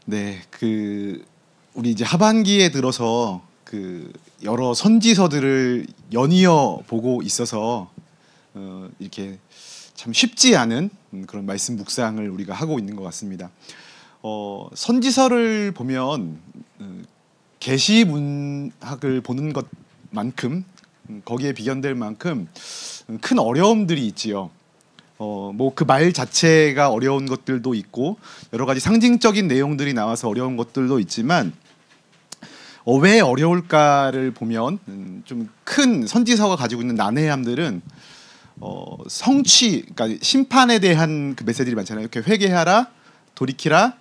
네, 우리 이제 하반기에 들어서 여러 선지서들을 연이어 보고 있어서 이렇게 참 쉽지 않은 그런 말씀 묵상을 우리가 하고 있는 것 같습니다. 선지서를 보면 계시 문학을 보는 것만큼 거기에 비견될 만큼 큰 어려움들이 있지요. 뭐 그 말 자체가 어려운 것들도 있고 여러 가지 상징적인 내용들이 나와서 어려운 것들도 있지만 왜 어려울까를 보면 좀 큰 선지서가 가지고 있는 난해함들은 성취, 그러니까 심판에 대한 그 메시지들이 많잖아요. 이렇게 회개하라, 돌이키라,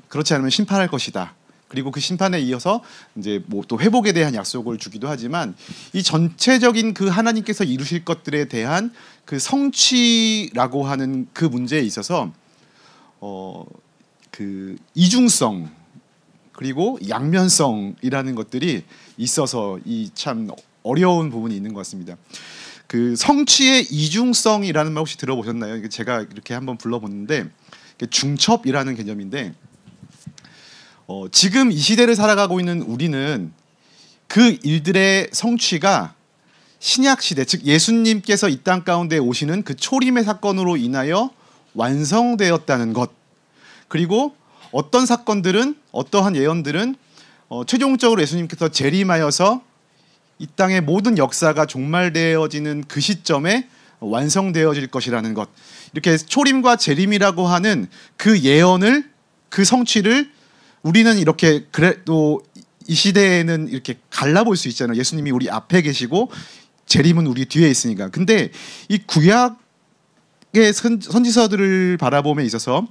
그렇지 않으면 심판할 것이다. 그리고 그 심판에 이어서 이제 뭐 또 회복에 대한 약속을 주기도 하지만 이 전체적인 그 하나님께서 이루실 것들에 대한 그 성취라고 하는 그 문제에 있어서 그 이중성 그리고 양면성이라는 것들이 있어서 이 참 어려운 부분이 있는 것 같습니다. 그 성취의 이중성이라는 말 혹시 들어보셨나요? 제가 이렇게 한번 불러보는데 중첩이라는 개념인데 지금 이 시대를 살아가고 있는 우리는 그 일들의 성취가 신약 시대, 즉 예수님께서 이 땅 가운데 오시는 그 초림의 사건으로 인하여 완성되었다는 것, 그리고 어떤 사건들은, 어떠한 예언들은 최종적으로 예수님께서 재림하여서 이 땅의 모든 역사가 종말되어지는 그 시점에 완성되어질 것이라는 것, 이렇게 초림과 재림이라고 하는 그 예언을, 그 성취를 우리는 이렇게 그래도 이 시대에는 이렇게 갈라볼 수 있잖아요. 예수님이 우리 앞에 계시고 재림은 우리 뒤에 있으니까. 근데 이 구약의 선지서들을 바라봄에 있어서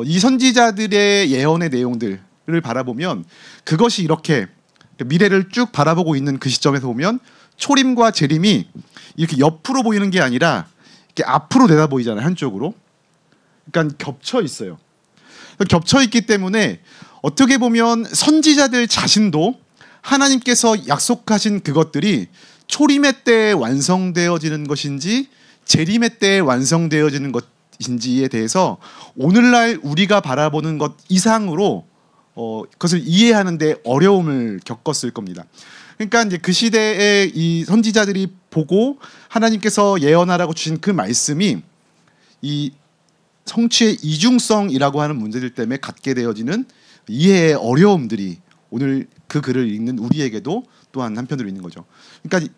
이 선지자들의 예언의 내용들을 바라보면 그것이 이렇게 미래를 쭉 바라보고 있는 그 시점에서 보면 초림과 재림이 이렇게 옆으로 보이는 게 아니라 이렇게 앞으로 내다 보이잖아요. 한쪽으로. 그러니까 겹쳐 있어요. 겹쳐 있기 때문에 어떻게 보면 선지자들 자신도 하나님께서 약속하신 그것들이 초림의 때에 완성되어지는 것인지 재림의 때에 완성되어지는 것인지에 대해서 오늘날 우리가 바라보는 것 이상으로 그것을 이해하는데 어려움을 겪었을 겁니다. 그러니까 이제 그 시대에 이 선지자들이 보고 하나님께서 예언하라고 주신 그 말씀이 이 성취의 이중성이라고 하는 문제들 때문에 갖게 되어지는 이해의 어려움들이 오늘 그 글을 읽는 우리에게도 또한 한편으로 있는 거죠. 그러니까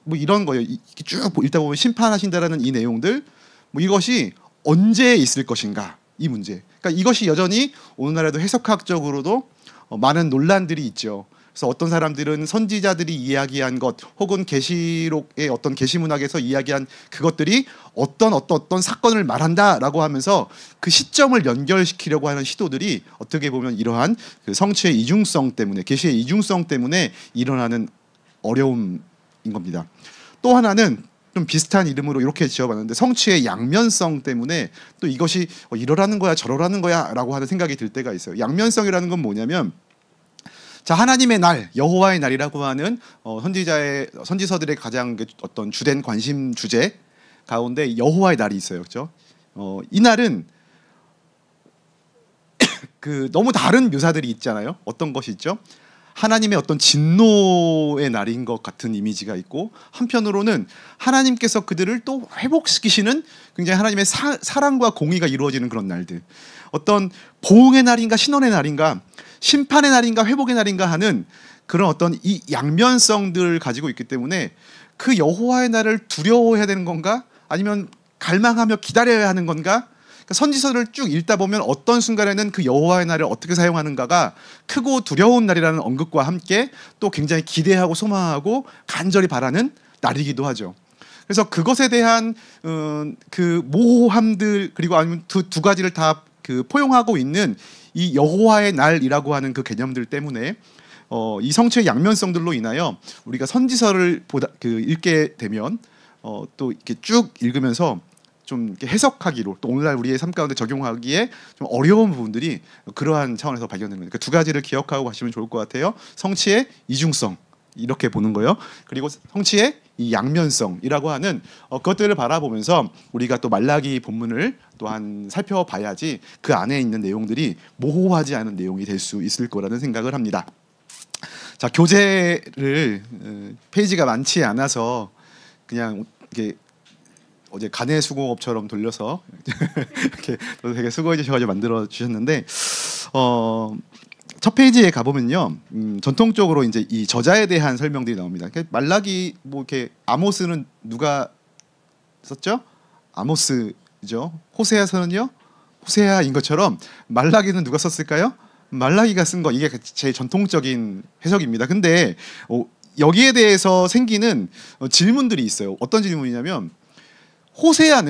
뭐 이런 거예요. 쭉 읽다 보면 심판하신다라는 이 내용들, 뭐 이것이 언제 있을 것인가, 이 문제. 그러니까 이것이 여전히 오늘날에도 해석학적으로도 많은 논란들이 있죠. 그래서 어떤 사람들은 선지자들이 이야기한 것 혹은 계시록의 어떤 계시문학에서 이야기한 그것들이 어떤 사건을 말한다라고 하면서 그 시점을 연결시키려고 하는 시도들이 어떻게 보면 이러한 그 성취의 이중성 때문에, 계시의 이중성 때문에 일어나는 어려움인 겁니다. 또 하나는 좀 비슷한 이름으로 이렇게 지어봤는데 성취의 양면성 때문에 또 이것이 이러라는 거야 저러라는 거야 라고 하는 생각이 들 때가 있어요. 양면성이라는 건 뭐냐면, 자, 하나님의 날, 여호와의 날이라고 하는 선지서들의 가장 어떤 주된 관심 주제 가운데 여호와의 날이 있어요, 그렇죠? 이 날은 그 너무 다른 묘사들이 있잖아요. 어떤 것이 있죠? 하나님의 어떤 진노의 날인 것 같은 이미지가 있고, 한편으로는 하나님께서 그들을 또 회복시키시는 굉장히 하나님의 사랑과 공의가 이루어지는 그런 날들, 어떤 보응의 날인가 신원의 날인가 심판의 날인가 회복의 날인가 하는 그런 어떤 이 양면성들을 가지고 있기 때문에 그 여호와의 날을 두려워해야 되는 건가 아니면 갈망하며 기다려야 하는 건가, 선지서를 쭉 읽다 보면 어떤 순간에는 그 여호와의 날을 어떻게 사용하는가가 크고 두려운 날이라는 언급과 함께 또 굉장히 기대하고 소망하고 간절히 바라는 날이기도 하죠. 그래서 그것에 대한 그 모호함들, 그리고 아니면 두 가지를 다 그 포용하고 있는 이 여호와의 날이라고 하는 그 개념들 때문에 이 성취의 양면성들로 인하여 우리가 선지서를 읽게 되면 또 이렇게 쭉 읽으면서 좀 이렇게 해석하기로, 또 오늘날 우리의 삶 가운데 적용하기에 좀 어려운 부분들이 그러한 차원에서 발견되는 거예요. 그 두 가지를 기억하고 가시면 좋을 것 같아요. 성취의 이중성, 이렇게 보는 거예요. 그리고 성취의 이 양면성이라고 하는 그것들을 바라보면서 우리가 또 말라기 본문을 또한 살펴봐야지 그 안에 있는 내용들이 모호하지 않은 내용이 될 수 있을 거라는 생각을 합니다. 자, 교재를 페이지가 많지 않아서 그냥 이렇게 어제 간의 수공업처럼 돌려서 이렇게 되게 수고해 주셔가지고 만들어 주셨는데 첫 페이지에 가보면요, 전통적으로 이제 이 저자에 대한 설명들이 나옵니다. 말라기 뭐 이렇게 아모스는 누가 썼죠? 아모스죠. 호세아서는요, 호세아인 것처럼 말라기는 누가 썼을까요? 말라기가 쓴 거, 이게 제일 전통적인 해석입니다. 근데 여기에 대해서 생기는 질문들이 있어요. 어떤 질문이냐면 호세아에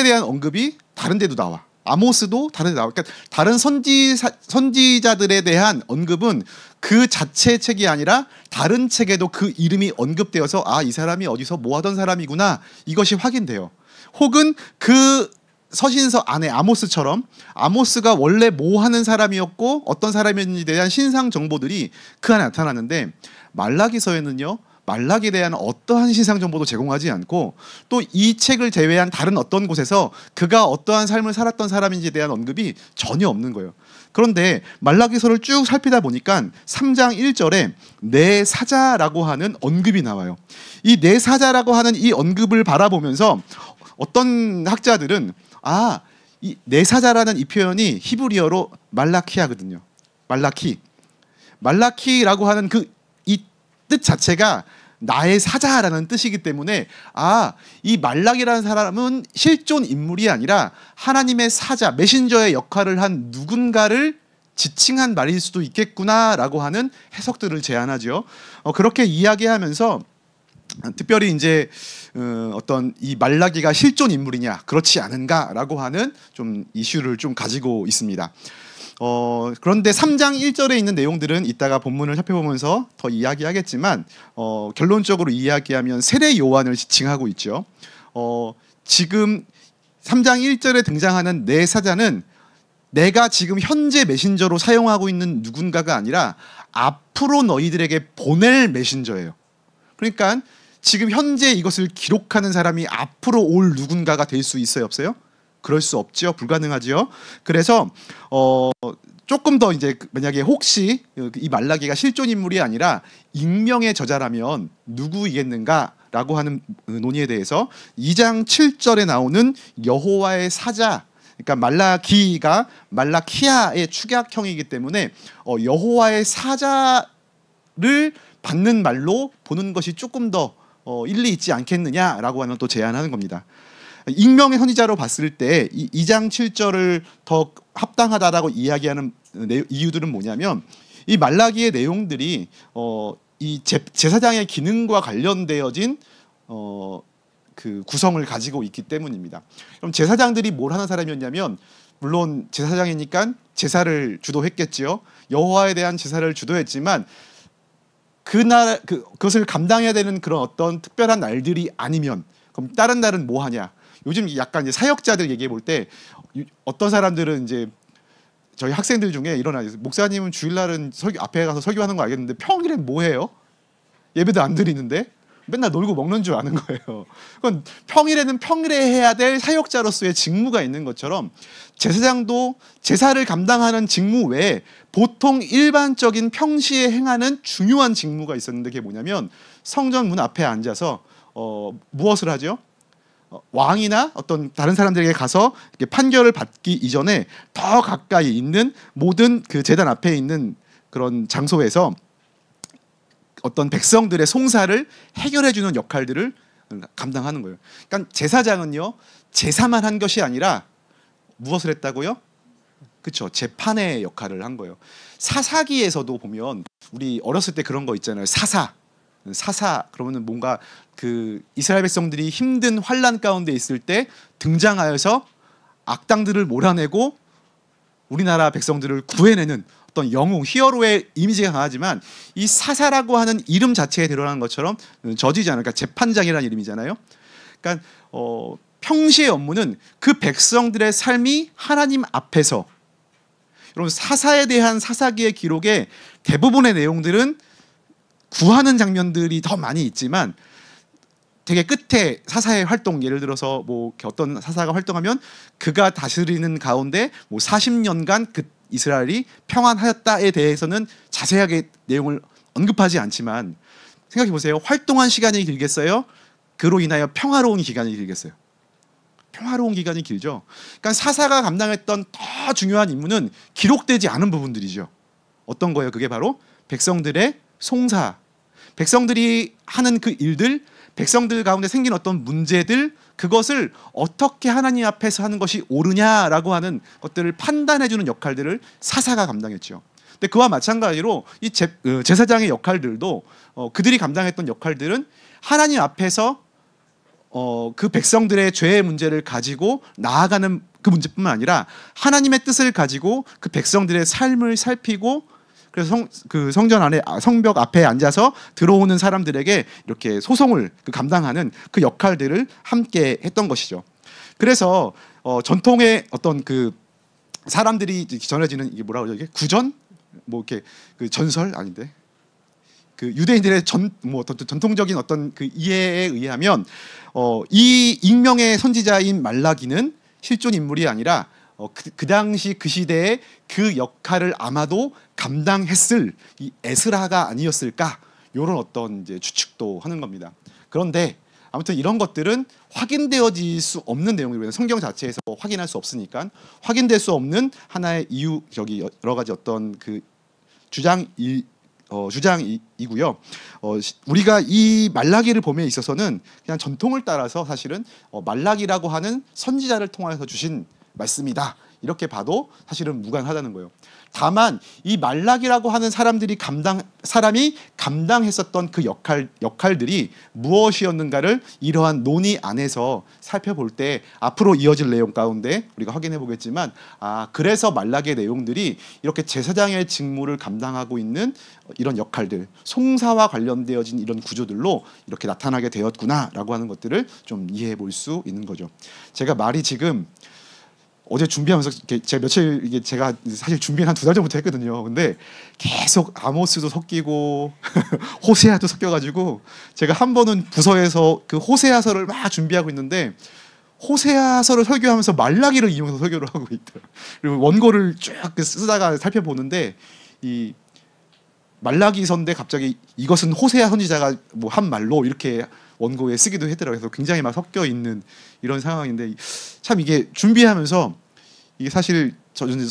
대한 언급이 다른 데도 나와. 아모스도 다른 데 나와. 그러니까 다른 선지자들에 대한 언급은 그 자체 책이 아니라 다른 책에도 그 이름이 언급되어서 아, 이 사람이 어디서 뭐 하던 사람이구나, 이것이 확인돼요. 혹은 그 서신서 안에 아모스처럼 아모스가 원래 뭐 하는 사람이었고 어떤 사람이었는지에 대한 신상 정보들이 그 안에 나타나는데, 말라기서에는요, 말라기에 대한 어떠한 신상 정보도 제공하지 않고 또 이 책을 제외한 다른 어떤 곳에서 그가 어떠한 삶을 살았던 사람인지에 대한 언급이 전혀 없는 거예요. 그런데 말라기서를 쭉 살피다 보니까 3장 1절에 내 사자라고 하는 언급이 나와요. 이 내 사자라고 하는 이 언급을 바라보면서 어떤 학자들은 이 내 사자라는 이 표현이 히브리어로 말라키아거든요. 말라키라고 하는 이 뜻 자체가 나의 사자라는 뜻이기 때문에 이 말락이라는 사람은 실존 인물이 아니라 하나님의 사자, 메신저의 역할을 한 누군가를 지칭한 말일 수도 있겠구나라고 하는 해석들을 제안하죠. 그렇게 이야기하면서 특별히 이제 어떤 이 말라기가 실존 인물이냐 그렇지 않은가라고 하는 좀 이슈를 좀 가지고 있습니다. 그런데 3장 1절에 있는 내용들은 이따가 본문을 살펴보면서 더 이야기하겠지만 결론적으로 이야기하면 세례 요한을 지칭하고 있죠. 지금 3장 1절에 등장하는 내 사자는 내가 지금 현재 메신저로 사용하고 있는 누군가가 아니라 앞으로 너희들에게 보낼 메신저예요. 그러니까 지금 현재 이것을 기록하는 사람이 앞으로 올 누군가가 될 수 있어요, 없어요? 그럴 수 없죠. 불가능하죠. 그래서 조금 더 이제 만약에 혹시 이 말라기가 실존 인물이 아니라 익명의 저자라면 누구이겠는가라고 하는 논의에 대해서 2장 7절에 나오는 여호와의 사자, 그러니까 말라기가 말라키아의 축약형이기 때문에 여호와의 사자를 받는 말로 보는 것이 조금 더 일리 있지 않겠느냐라고 하는 또 제안하는 겁니다. 익명의 선지자로 봤을 때 이 2장 7절을 더 합당하다라고 이야기하는 이유들은 뭐냐면 이 말라기의 내용들이 이 제사장의 기능과 관련되어진 그 구성을 가지고 있기 때문입니다. 그럼 제사장들이 뭘 하는 사람이었냐면, 물론 제사장이니까 제사를 주도했겠지요. 여호와에 대한 제사를 주도했지만 그것을 감당해야 되는 그런 어떤 특별한 날들이 아니면 그럼 다른 날은 뭐 하냐? 요즘 약간 이제 사역자들 얘기해 볼 때 어떤 사람들은 이제 저희 학생들 중에 일어나요. 목사님은 주일날은 앞에 가서 설교하는 거 알겠는데 평일엔 뭐 해요? 예배도 안 드리는데 맨날 놀고 먹는 줄 아는 거예요. 그건 평일에는 평일에 해야 될 사역자로서의 직무가 있는 것처럼 제사장도 제사를 감당하는 직무 외에 보통 일반적인 평시에 행하는 중요한 직무가 있었는데, 그게 뭐냐면 성전 문 앞에 앉아서 무엇을 하죠? 왕이나 어떤 다른 사람들에게 가서 이렇게 판결을 받기 이전에 더 가까이 있는 모든 그 제단 앞에 있는 그런 장소에서 어떤 백성들의 송사를 해결해주는 역할들을 감당하는 거예요. 그러니까 제사장은요, 제사만 한 것이 아니라 무엇을 했다고요? 그렇죠. 재판의 역할을 한 거예요. 사사기에서도 보면 우리 어렸을 때 그런 거 있잖아요. 사사 그러면은 뭔가 그 이스라엘 백성들이 힘든 환난 가운데 있을 때 등장하여서 악당들을 몰아내고 우리나라 백성들을 구해내는 어떤 영웅, 히어로의 이미지가 강하지만 이 사사라고 하는 이름 자체에 드러나는 것처럼 저지잖아요. 그러니까 재판장이라는 이름이잖아요. 그러니까 평시의 업무는 그 백성들의 삶이 하나님 앞에서, 여러분 사사에 대한 사사기의 기록의 대부분의 내용들은 구하는 장면들이 더 많이 있지만 되게 끝에 사사의 활동, 예를 들어서 뭐 어떤 사사가 활동하면 그가 다스리는 가운데 뭐 40년간 그 이스라엘이 평안하였다에 대해서는 자세하게 내용을 언급하지 않지만, 생각해 보세요. 활동한 시간이 길겠어요? 그로 인하여 평화로운 기간이 길겠어요? 평화로운 기간이 길죠. 그러니까 사사가 감당했던 더 중요한 임무는 기록되지 않은 부분들이죠. 어떤 거예요? 그게 바로 백성들의 송사, 백성들이 하는 그 일들, 백성들 가운데 생긴 어떤 문제들, 그것을 어떻게 하나님 앞에서 하는 것이 옳으냐라고 하는 것들을 판단해주는 역할들을 사사가 감당했죠. 근데 그와 마찬가지로 이 제사장의 역할들도 그들이 감당했던 역할들은 하나님 앞에서 그 백성들의 죄의 문제를 가지고 나아가는 그 문제뿐만 아니라 하나님의 뜻을 가지고 그 백성들의 삶을 살피고, 그래서 성전 안에 성벽 앞에 앉아서 들어오는 사람들에게 이렇게 소송을 감당하는 그 역할들을 함께 했던 것이죠. 그래서 전통의 어떤 그 사람들이 전해지는 이게 뭐라고 그러죠? 이게 구전? 뭐 이렇게 그 전설 아닌데, 그 유대인들의 뭐 어떤 전통적인 어떤 그 이해에 의하면 이 익명의 선지자인 말라기는 실존 인물이 아니라 그 당시 그 시대에 그 역할을 아마도 감당했을 이 에스라가 아니었을까, 이런 어떤 이제 추측도 하는 겁니다. 그런데 아무튼 이런 것들은 확인되어질 수 없는 내용이고요. 성경 자체에서 확인할 수 없으니까 확인될 수 없는 하나의 이유, 저기 여러 가지 어떤 그 주장이고요. 우리가 이 말라기를 봄에 있어서는 그냥 전통을 따라서 사실은 말라기라고 하는 선지자를 통해서 주신 말씀이다, 이렇게 봐도 사실은 무관하다는 거예요. 다만 이 말라기라고 하는 사람이 감당했었던 그 역할들이 무엇이었는가를 이러한 논의 안에서 살펴볼 때 앞으로 이어질 내용 가운데 우리가 확인해 보겠지만, 그래서 말라기의 내용들이 이렇게 제사장의 직무를 감당하고 있는 이런 역할들, 송사와 관련되어진 이런 구조들로 이렇게 나타나게 되었구나라고 하는 것들을 좀 이해해 볼 수 있는 거죠. 제가 말이 지금 어제 준비하면서 제가 사실 준비는 한 2달 전부터 했거든요. 근데 계속 아모스도 섞이고 호세아도 섞여가지고 제가 한 번은 부서에서 그 호세아서를 막 준비하고 있는데 호세아서를 설교하면서 말라기를 이용해서 설교를 하고 있더라고요. 그리고 원고를 쭉 쓰다가 살펴보는데 이 말라기서인데 갑자기 이것은 호세아 선지자가 뭐 한 말로 이렇게 원고에 쓰기도 했더라고요. 그래서 굉장히 막 섞여 있는 이런 상황인데, 참 이게 준비하면서 이게 사실 저는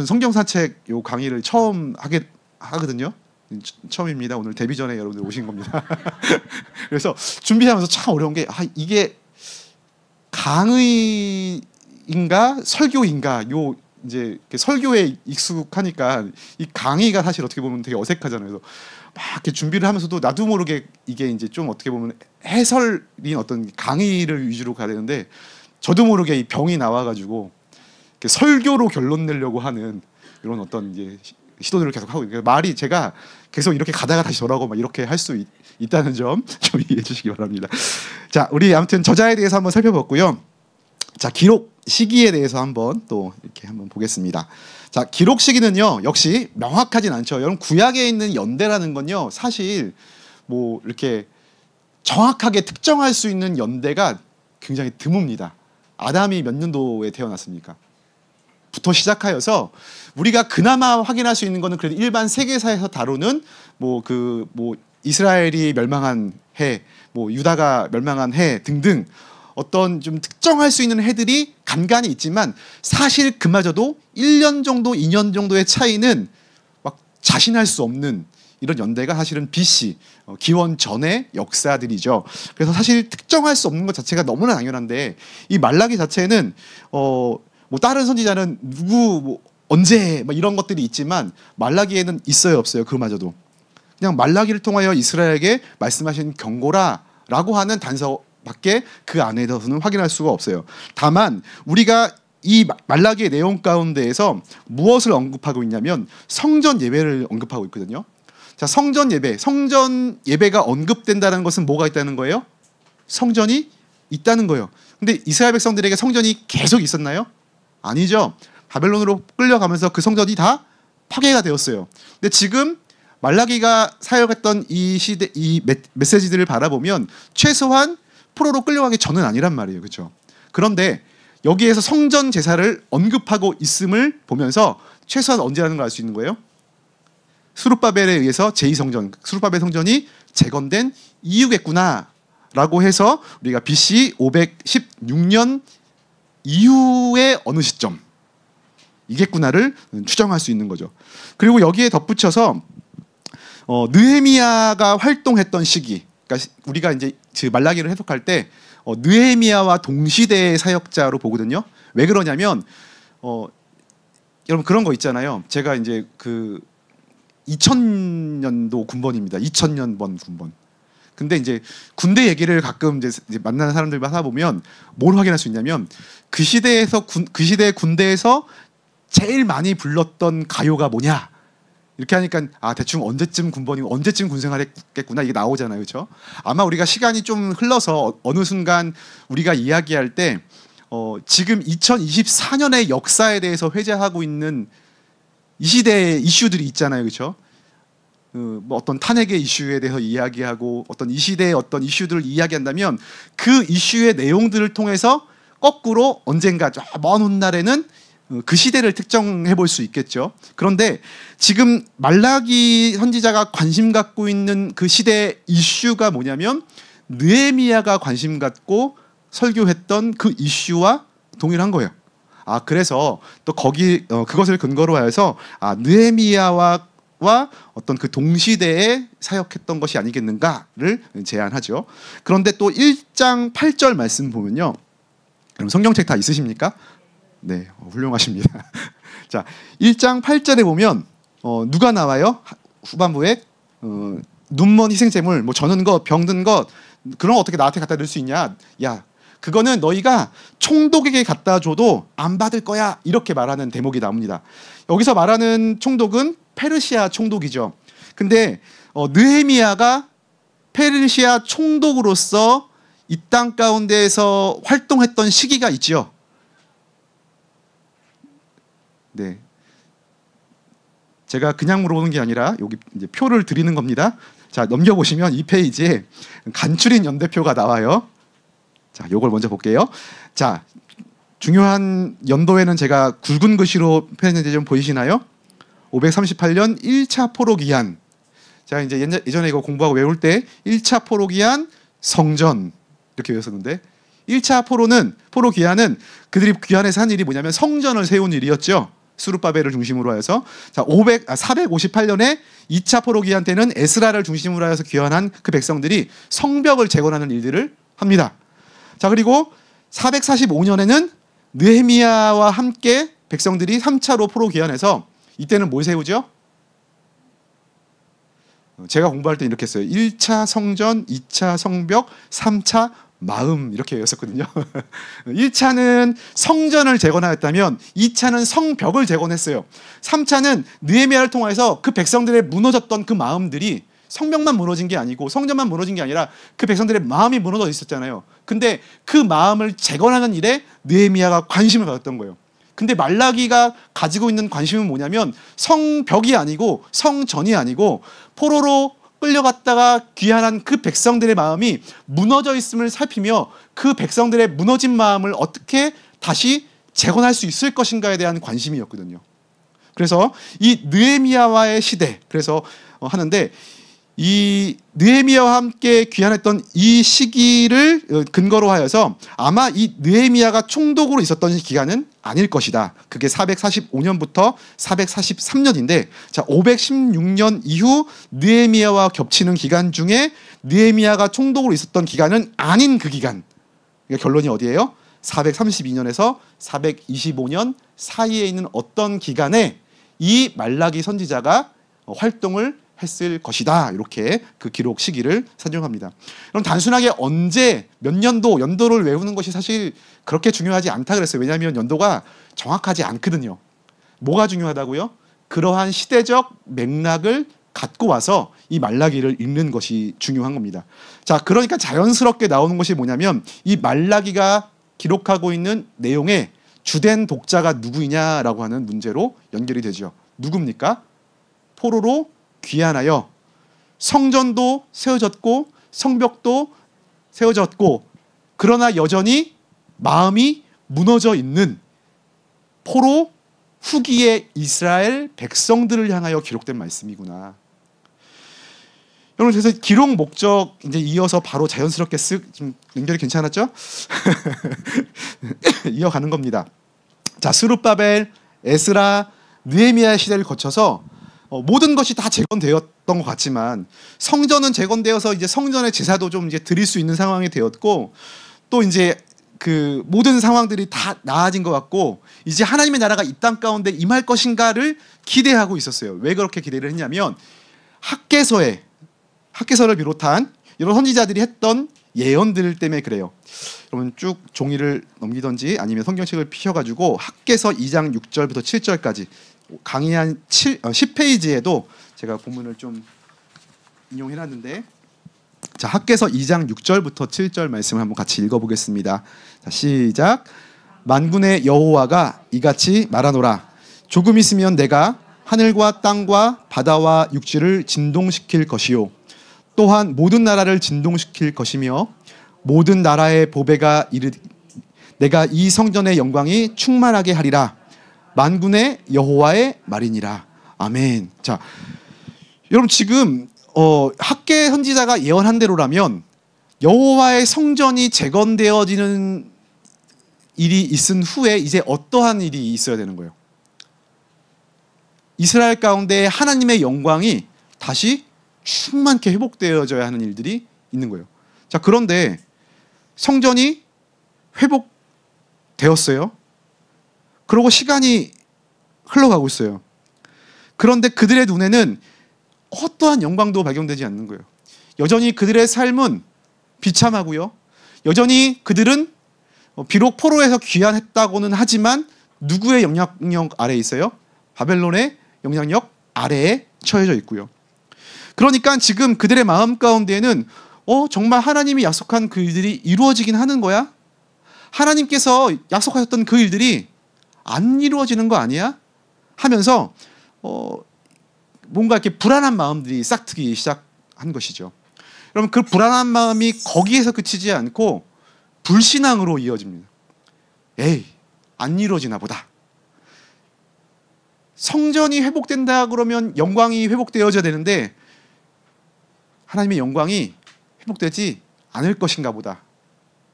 성경 산책 요 강의를 처음 하거든요. 처음입니다. 오늘 데뷔 전에 여러분들 오신 겁니다. 그래서 준비하면서 참 어려운 게 이게 강의인가 설교인가, 요 이제 설교에 익숙하니까 이 강의가 사실 어떻게 보면 되게 어색하잖아요. 그래서 막 이렇게 준비를 하면서도 나도 모르게 이게 이제 좀 어떻게 보면 해설인 어떤 강의를 위주로 가야 되는데, 저도 모르게 이 병이 나와가지고 설교로 결론 내려고 하는 이런 어떤 이제 시도들을 계속 하고 있는, 말이 제가 계속 이렇게 가다가 다시 돌아오고 막 이렇게 할 수 있다는 점 좀 이해해 주시기 바랍니다. 자, 우리 아무튼 저자에 대해서 한번 살펴봤고요. 자, 기록 시기에 대해서 한번 또 이렇게 한번 보겠습니다. 자, 기록 시기는요 역시 명확하진 않죠. 여러분, 구약에 있는 연대라는 건요 사실 뭐 이렇게 정확하게 특정할 수 있는 연대가 굉장히 드뭅니다. 아담이 몇 년도에 태어났습니까? 부터 시작하여서 우리가 그나마 확인할 수 있는 거는 그래도 일반 세계사에서 다루는 뭐 이스라엘이 멸망한 해, 뭐 유다가 멸망한 해 등등 어떤 좀 특정할 수 있는 해들이 간간히 있지만, 사실 그마저도 1년 정도, 2년 정도의 차이는 막 자신할 수 없는 이런 연대가 사실은 BC, 기원 전의 역사들이죠. 그래서 사실 특정할 수 없는 것 자체가 너무나 당연한데, 이 말라기 자체는 뭐 다른 선지자는 누구 뭐 언제 막 이런 것들이 있지만 말라기에는 있어요 없어요? 그마저도 그냥 말라기를 통하여 이스라엘에게 말씀하신 경고라라고 하는 단서밖에 그 안에서는 확인할 수가 없어요. 다만 우리가 이 말라기의 내용 가운데에서 무엇을 언급하고 있냐면 성전 예배를 언급하고 있거든요. 자, 성전 예배가 언급된다는 것은 뭐가 있다는 거예요? 성전이 있다는 거예요. 근데 이스라엘 백성들에게 성전이 계속 있었나요? 아니죠. 바벨론으로 끌려가면서 그 성전이 다 파괴가 되었어요. 근데 지금 말라기가 사역했던 이 시대 이 메시지들을 바라보면 최소한 포로로 끌려가기 전은 아니란 말이에요. 그렇죠? 그런데 여기에서 성전 제사를 언급하고 있음을 보면서 최소한 언제라는 걸 알 수 있는 거예요? 스룹바벨에 의해서 제2성전, 스룹바벨 성전이 재건된 이후겠구나라고 해서 우리가 BC 516년 이후의 어느 시점 이겠구나를 추정할 수 있는 거죠. 그리고 여기에 덧붙여서 느헤미야가 활동했던 시기, 그러니까 우리가 이제 그 말라기를 해석할 때 느헤미야와 동시대의 사역자로 보거든요. 왜 그러냐면 여러분 그런 거 있잖아요. 제가 이제 그 2000년도 군번입니다. 2000년번 군번. 근데 이제 군대 얘기를 가끔 이제 만나는 사람들과 하다 보면 뭘 확인할 수 있냐면 그 시대에서 그 시대 군대에서 제일 많이 불렀던 가요가 뭐냐 이렇게 하니까 대충 언제쯤 군번이고 언제쯤 군생활했겠구나 이게 나오잖아요. 그렇죠? 아마 우리가 시간이 좀 흘러서 어느 순간 우리가 이야기할 때 지금 2024년의 역사에 대해서 회자하고 있는 이 시대의 이슈들이 있잖아요. 그렇죠? 뭐 어떤 탄핵의 이슈에 대해서 이야기하고 어떤 이 시대의 어떤 이슈들을 이야기한다면 그 이슈의 내용들을 통해서 거꾸로 언젠가 먼 훗날에는 그 시대를 특정해 볼 수 있겠죠. 그런데 지금 말라기 선지자가 관심 갖고 있는 그 시대의 이슈가 뭐냐면 느헤미야가 관심 갖고 설교했던 그 이슈와 동일한 거예요. 그래서 또 거기 그것을 근거로 하여서 느헤미야와 어떤 그 동시대에 사역했던 것이 아니겠는가를 제안하죠. 그런데 또 1장 8절 말씀 보면요. 그럼 성경책 다 있으십니까? 네, 훌륭하십니다. 자, 1장 8절에 보면 누가 나와요? 후반부에 눈먼 희생제물, 뭐 저는 것, 병든 것 그런 거 어떻게 나한테 갖다 줄 수 있냐? 야, 그거는 너희가 총독에게 갖다 줘도 안 받을 거야. 이렇게 말하는 대목이 나옵니다. 여기서 말하는 총독은 페르시아 총독이죠. 근데 느헤미야가 페르시아 총독으로서 이 땅 가운데에서 활동했던 시기가 있죠. 네, 제가 그냥 물어보는 게 아니라 여기 이제 표를 드리는 겁니다. 자, 넘겨보시면 이 페이지에 간추린 연대표가 나와요. 자, 요걸 먼저 볼게요. 자, 중요한 연도에는 제가 굵은 글씨로 표현했는데 좀 보이시나요? 538년 1차 포로기한. 제가 이제 예전에 이거 공부하고 외울 때 1차 포로기한 성전 이렇게 외웠었는데 1차 포로기한은 그들이 귀환해서 한 일이 뭐냐면 성전을 세운 일이었죠. 스룹바벨을 중심으로 해서. 자, 458년에 2차 포로기한 때는 에스라를 중심으로 해서 귀환한 그 백성들이 성벽을 재건하는 일들을 합니다. 자, 그리고 445년에는 느헤미야와 함께 백성들이 3차로 포로귀환해서 이때는 뭘 세우죠? 제가 공부할 때 이렇게 했어요. 1차 성전, 2차 성벽, 3차 마음 이렇게 외웠었거든요. 1차는 성전을 재건하였다면 2차는 성벽을 재건했어요. 3차는 느헤미야를 통해서 그 백성들의 무너졌던 그 마음들이 성벽만 무너진 게 아니고 성전만 무너진 게 아니라 그 백성들의 마음이 무너져 있었잖아요. 근데 그 마음을 재건하는 일에 느헤미야가 관심을 가졌던 거예요. 근데 말라기가 가지고 있는 관심은 뭐냐면 성벽이 아니고 성전이 아니고 포로로 끌려갔다가 귀환한 그 백성들의 마음이 무너져 있음을 살피며 그 백성들의 무너진 마음을 어떻게 다시 재건할 수 있을 것인가에 대한 관심이었거든요. 그래서 이 느헤미야와의 시대, 그래서 하는데 이 느헤미야와 함께 귀환했던 이 시기를 근거로 하여서 아마 이 느헤미야가 총독으로 있었던 기간은 아닐 것이다. 그게 445년부터 443년인데, 자, 516년 이후 느헤미야와 겹치는 기간 중에 느헤미야가 총독으로 있었던 기간은 아닌 그 기간. 그러니까 결론이 어디예요? 432년에서 425년 사이에 있는 어떤 기간에 이 말라기 선지자가 활동을 했을 것이다. 이렇게 그 기록 시기를 산정합니다. 그럼 단순하게 언제, 몇 년도, 연도를 외우는 것이 사실 그렇게 중요하지 않다 그랬어요. 왜냐하면 연도가 정확하지 않거든요. 뭐가 중요하다고요? 그러한 시대적 맥락을 갖고 와서 이 말라기를 읽는 것이 중요한 겁니다. 자, 그러니까 자연스럽게 나오는 것이 뭐냐면 이 말라기가 기록하고 있는 내용의 주된 독자가 누구이냐라고 하는 문제로 연결이 되죠. 누굽니까? 포로로 귀환하여 성전도 세워졌고 성벽도 세워졌고 그러나 여전히 마음이 무너져 있는 포로 후기의 이스라엘 백성들을 향하여 기록된 말씀이구나. 여러분, 그래서 기록 목적 이제 이어서 바로 자연스럽게 좀 연결이 괜찮았죠? 이어가는 겁니다. 자, 스룹바벨, 에스라, 느헤미야 시대를 거쳐서 모든 것이 다 재건되었던 것 같지만 성전은 재건되어서 이제 성전의 제사도 좀 이제 드릴 수 있는 상황이 되었고 또 이제 그 모든 상황들이 다 나아진 것 같고 이제 하나님의 나라가 이 땅 가운데 임할 것인가를 기대하고 있었어요. 왜 그렇게 기대를 했냐면 학개서를 비롯한 이런 선지자들이 했던 예언들 때문에 그래요. 여러분 쭉 종이를 넘기든지 아니면 성경책을 피셔가지고 학개서 2장 6절부터 7절까지 강의 한 10페이지에도 제가 본문을 좀 인용해놨는데 자, 학개서 2장 6절부터 7절 말씀을 한번 같이 읽어보겠습니다. 자, 시작. 만군의 여호와가 이같이 말하노라. 조금 있으면 내가 하늘과 땅과 바다와 육지를 진동시킬 것이요 또한 모든 나라를 진동시킬 것이며 모든 나라의 보배가 내가 이 성전의 영광이 충만하게 하리라. 만군의 여호와의 말이니라. 아멘. 자, 여러분 지금 학개 선지자가 예언한 대로라면 여호와의 성전이 재건되어지는 일이 있은 후에 이제 어떠한 일이 있어야 되는 거예요? 이스라엘 가운데 하나님의 영광이 다시 충만케 회복되어져야 하는 일들이 있는 거예요. 자, 그런데 성전이 회복되었어요. 그러고 시간이 흘러가고 있어요. 그런데 그들의 눈에는 어떠한 영광도 발견되지 않는 거예요. 여전히 그들의 삶은 비참하고요. 여전히 그들은 비록 포로에서 귀환했다고는 하지만 누구의 영향력 아래에 있어요? 바벨론의 영향력 아래에 처해져 있고요. 그러니까 지금 그들의 마음 가운데에는 정말 하나님이 약속한 그 일들이 이루어지긴 하는 거야? 하나님께서 약속하셨던 그 일들이 안 이루어지는 거 아니야? 하면서 뭔가 이렇게 불안한 마음들이 싹트기 시작한 것이죠. 여러분 그 불안한 마음이 거기에서 그치지 않고 불신앙으로 이어집니다. 에이, 안 이루어지나 보다. 성전이 회복된다 그러면 영광이 회복되어져야 되는데 하나님의 영광이 회복되지 않을 것인가 보다.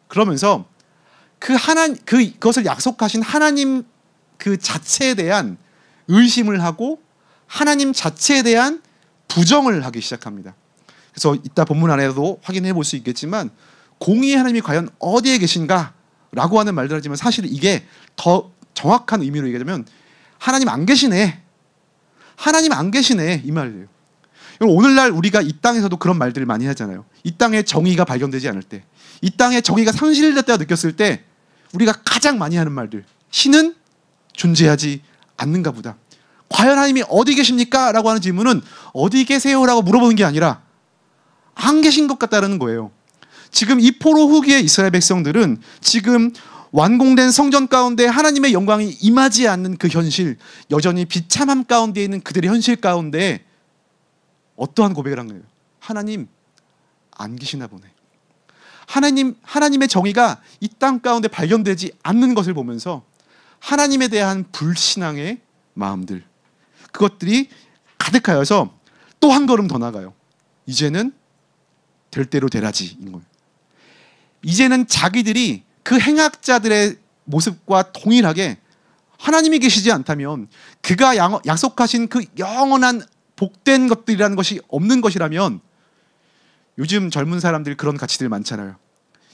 그러면서 그것을 약속하신 하나님 그 자체에 대한 의심을 하고 하나님 자체에 대한 부정을 하기 시작합니다. 그래서 이따 본문 안에도 확인해 볼 수 있겠지만 공의의 하나님이 과연 어디에 계신가? 라고 하는 말들 하지만 사실 이게 더 정확한 의미로 얘기하자면 하나님 안 계시네. 하나님 안 계시네. 이 말이에요. 오늘날 우리가 이 땅에서도 그런 말들을 많이 하잖아요. 이 땅에 정의가 발견되지 않을 때, 이 땅에 정의가 상실됐다고 느꼈을 때 우리가 가장 많이 하는 말들, 신은 존재하지 않는가 보다. 과연 하나님이 어디 계십니까? 라고 하는 질문은 어디 계세요? 라고 물어보는 게 아니라 안 계신 것 같다는 거예요. 지금 이 포로 후기의 이스라엘 백성들은 지금 완공된 성전 가운데 하나님의 영광이 임하지 않는 그 현실, 여전히 비참함 가운데 있는 그들의 현실 가운데 어떠한 고백을 한 거예요? 하나님 안 계시나 보네. 하나님의 정의가 이 땅 가운데 발견되지 않는 것을 보면서 하나님에 대한 불신앙의 마음들, 그것들이 가득하여서 또 한 걸음 더 나가요. 이제는 될 대로 되라지인 거예요. 이제는 자기들이 그 행악자들의 모습과 동일하게 하나님이 계시지 않다면, 그가 약속하신 그 영원한 복된 것들이라는 것이 없는 것이라면, 요즘 젊은 사람들 그런 가치들 많잖아요.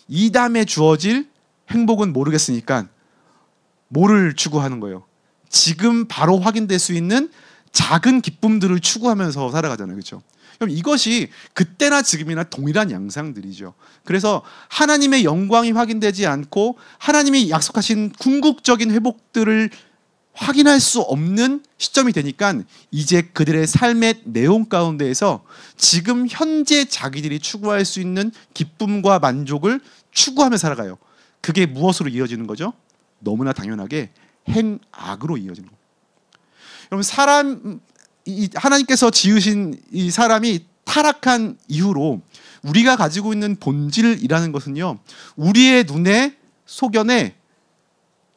이 다음에 주어질 행복은 모르겠으니까 뭐를 추구하는 거예요? 지금 바로 확인될 수 있는 작은 기쁨들을 추구하면서 살아가잖아요. 그렇죠? 그럼 이것이 그때나 지금이나 동일한 양상들이죠. 그래서 하나님의 영광이 확인되지 않고 하나님이 약속하신 궁극적인 회복들을 확인할 수 없는 시점이 되니까 이제 그들의 삶의 내용 가운데에서 지금 현재 자기들이 추구할 수 있는 기쁨과 만족을 추구하며 살아가요. 그게 무엇으로 이어지는 거죠? 너무나 당연하게 행악으로 이어지는 거예요. 여러분, 사람이 하나님께서 지으신 이 사람이 타락한 이후로 우리가 가지고 있는 본질이라는 것은요, 우리의 눈에 소견에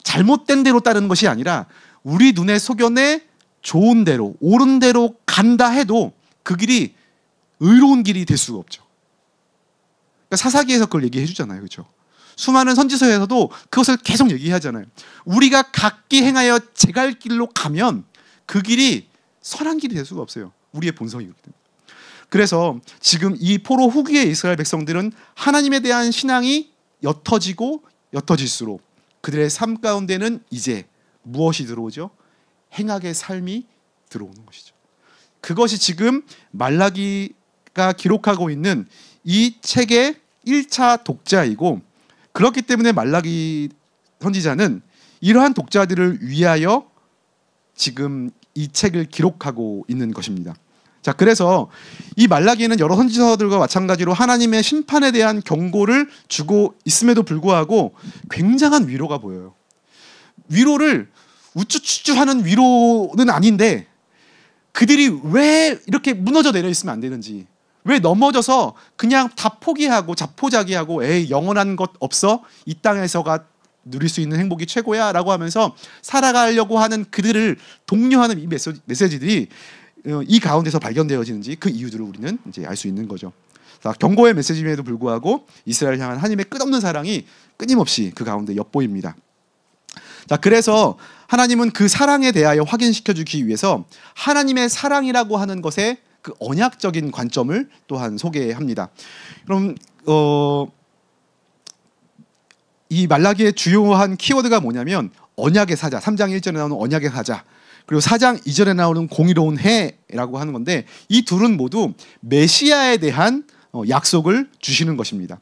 잘못된 대로 따르는 것이 아니라 우리 눈에 소견에 좋은 대로, 옳은 대로 간다 해도 그 길이 의로운 길이 될 수가 없죠. 그러니까 사사기에서 그걸 얘기해 주잖아요. 그렇죠? 수많은 선지서에서도 그것을 계속 얘기하잖아요. 우리가 각기 행하여 제갈 길로 가면 그 길이 선한 길이 될 수가 없어요. 우리의 본성이기 때문에. 그래서 지금 이 포로 후기의 이스라엘 백성들은 하나님에 대한 신앙이 옅어지고 옅어질수록 그들의 삶 가운데는 이제 무엇이 들어오죠? 행악의 삶이 들어오는 것이죠. 그것이 지금 말라기가 기록하고 있는 이 책의 1차 독자이고, 그렇기 때문에 말라기 선지자는 이러한 독자들을 위하여 지금 이 책을 기록하고 있는 것입니다. 자, 그래서 이 말라기는 여러 선지서들과 마찬가지로 하나님의 심판에 대한 경고를 주고 있음에도 불구하고 굉장한 위로가 보여요. 위로를 우쭈쭈쭈하는 위로는 아닌데 그들이 왜 이렇게 무너져 내려 있으면 안 되는지, 왜 넘어져서 그냥 다 포기하고 자포자기하고 에이 영원한 것 없어, 이 땅에서가 누릴 수 있는 행복이 최고야 라고 하면서 살아가려고 하는 그들을 독려하는 이 메시지들이 이 가운데서 발견되어지는지, 그 이유들을 우리는 이제 알 수 있는 거죠. 자, 경고의 메시지임에도 불구하고 이스라엘 향한 하나님의 끝없는 사랑이 끊임없이 그 가운데 엿보입니다. 자, 그래서 하나님은 그 사랑에 대하여 확인시켜 주기 위해서 하나님의 사랑이라고 하는 것의 그 언약적인 관점을 또한 소개합니다. 그럼 이 말라기의 주요한 키워드가 뭐냐면 언약의 사자, 3장 1절에 나오는 언약의 사자, 그리고 4장 2절에 나오는 공의로운 해라고 하는 건데, 이 둘은 모두 메시아에 대한 약속을 주시는 것입니다.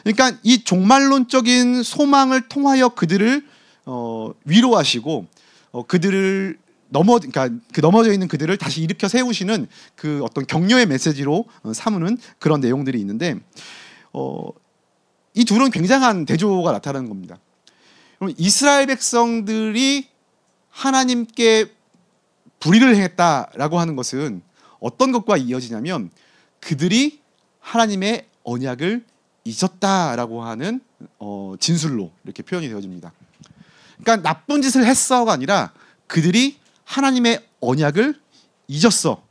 그러니까 이 종말론적인 소망을 통하여 그들을 위로하시고 그들을 그러니까 그 넘어져 있는 그들을 다시 일으켜 세우시는 그 어떤 격려의 메시지로 삼는 그런 내용들이 있는데, 이 둘은 굉장한 대조가 나타나는 겁니다. 그럼 이스라엘 백성들이 하나님께 불의를 행했다라고 하는 것은 어떤 것과 이어지냐면 그들이 하나님의 언약을 잊었다라고 하는 진술로 이렇게 표현이 되어집니다. 그러니까 나쁜 짓을 했어가 아니라 그들이 하나님의 언약을 잊었어.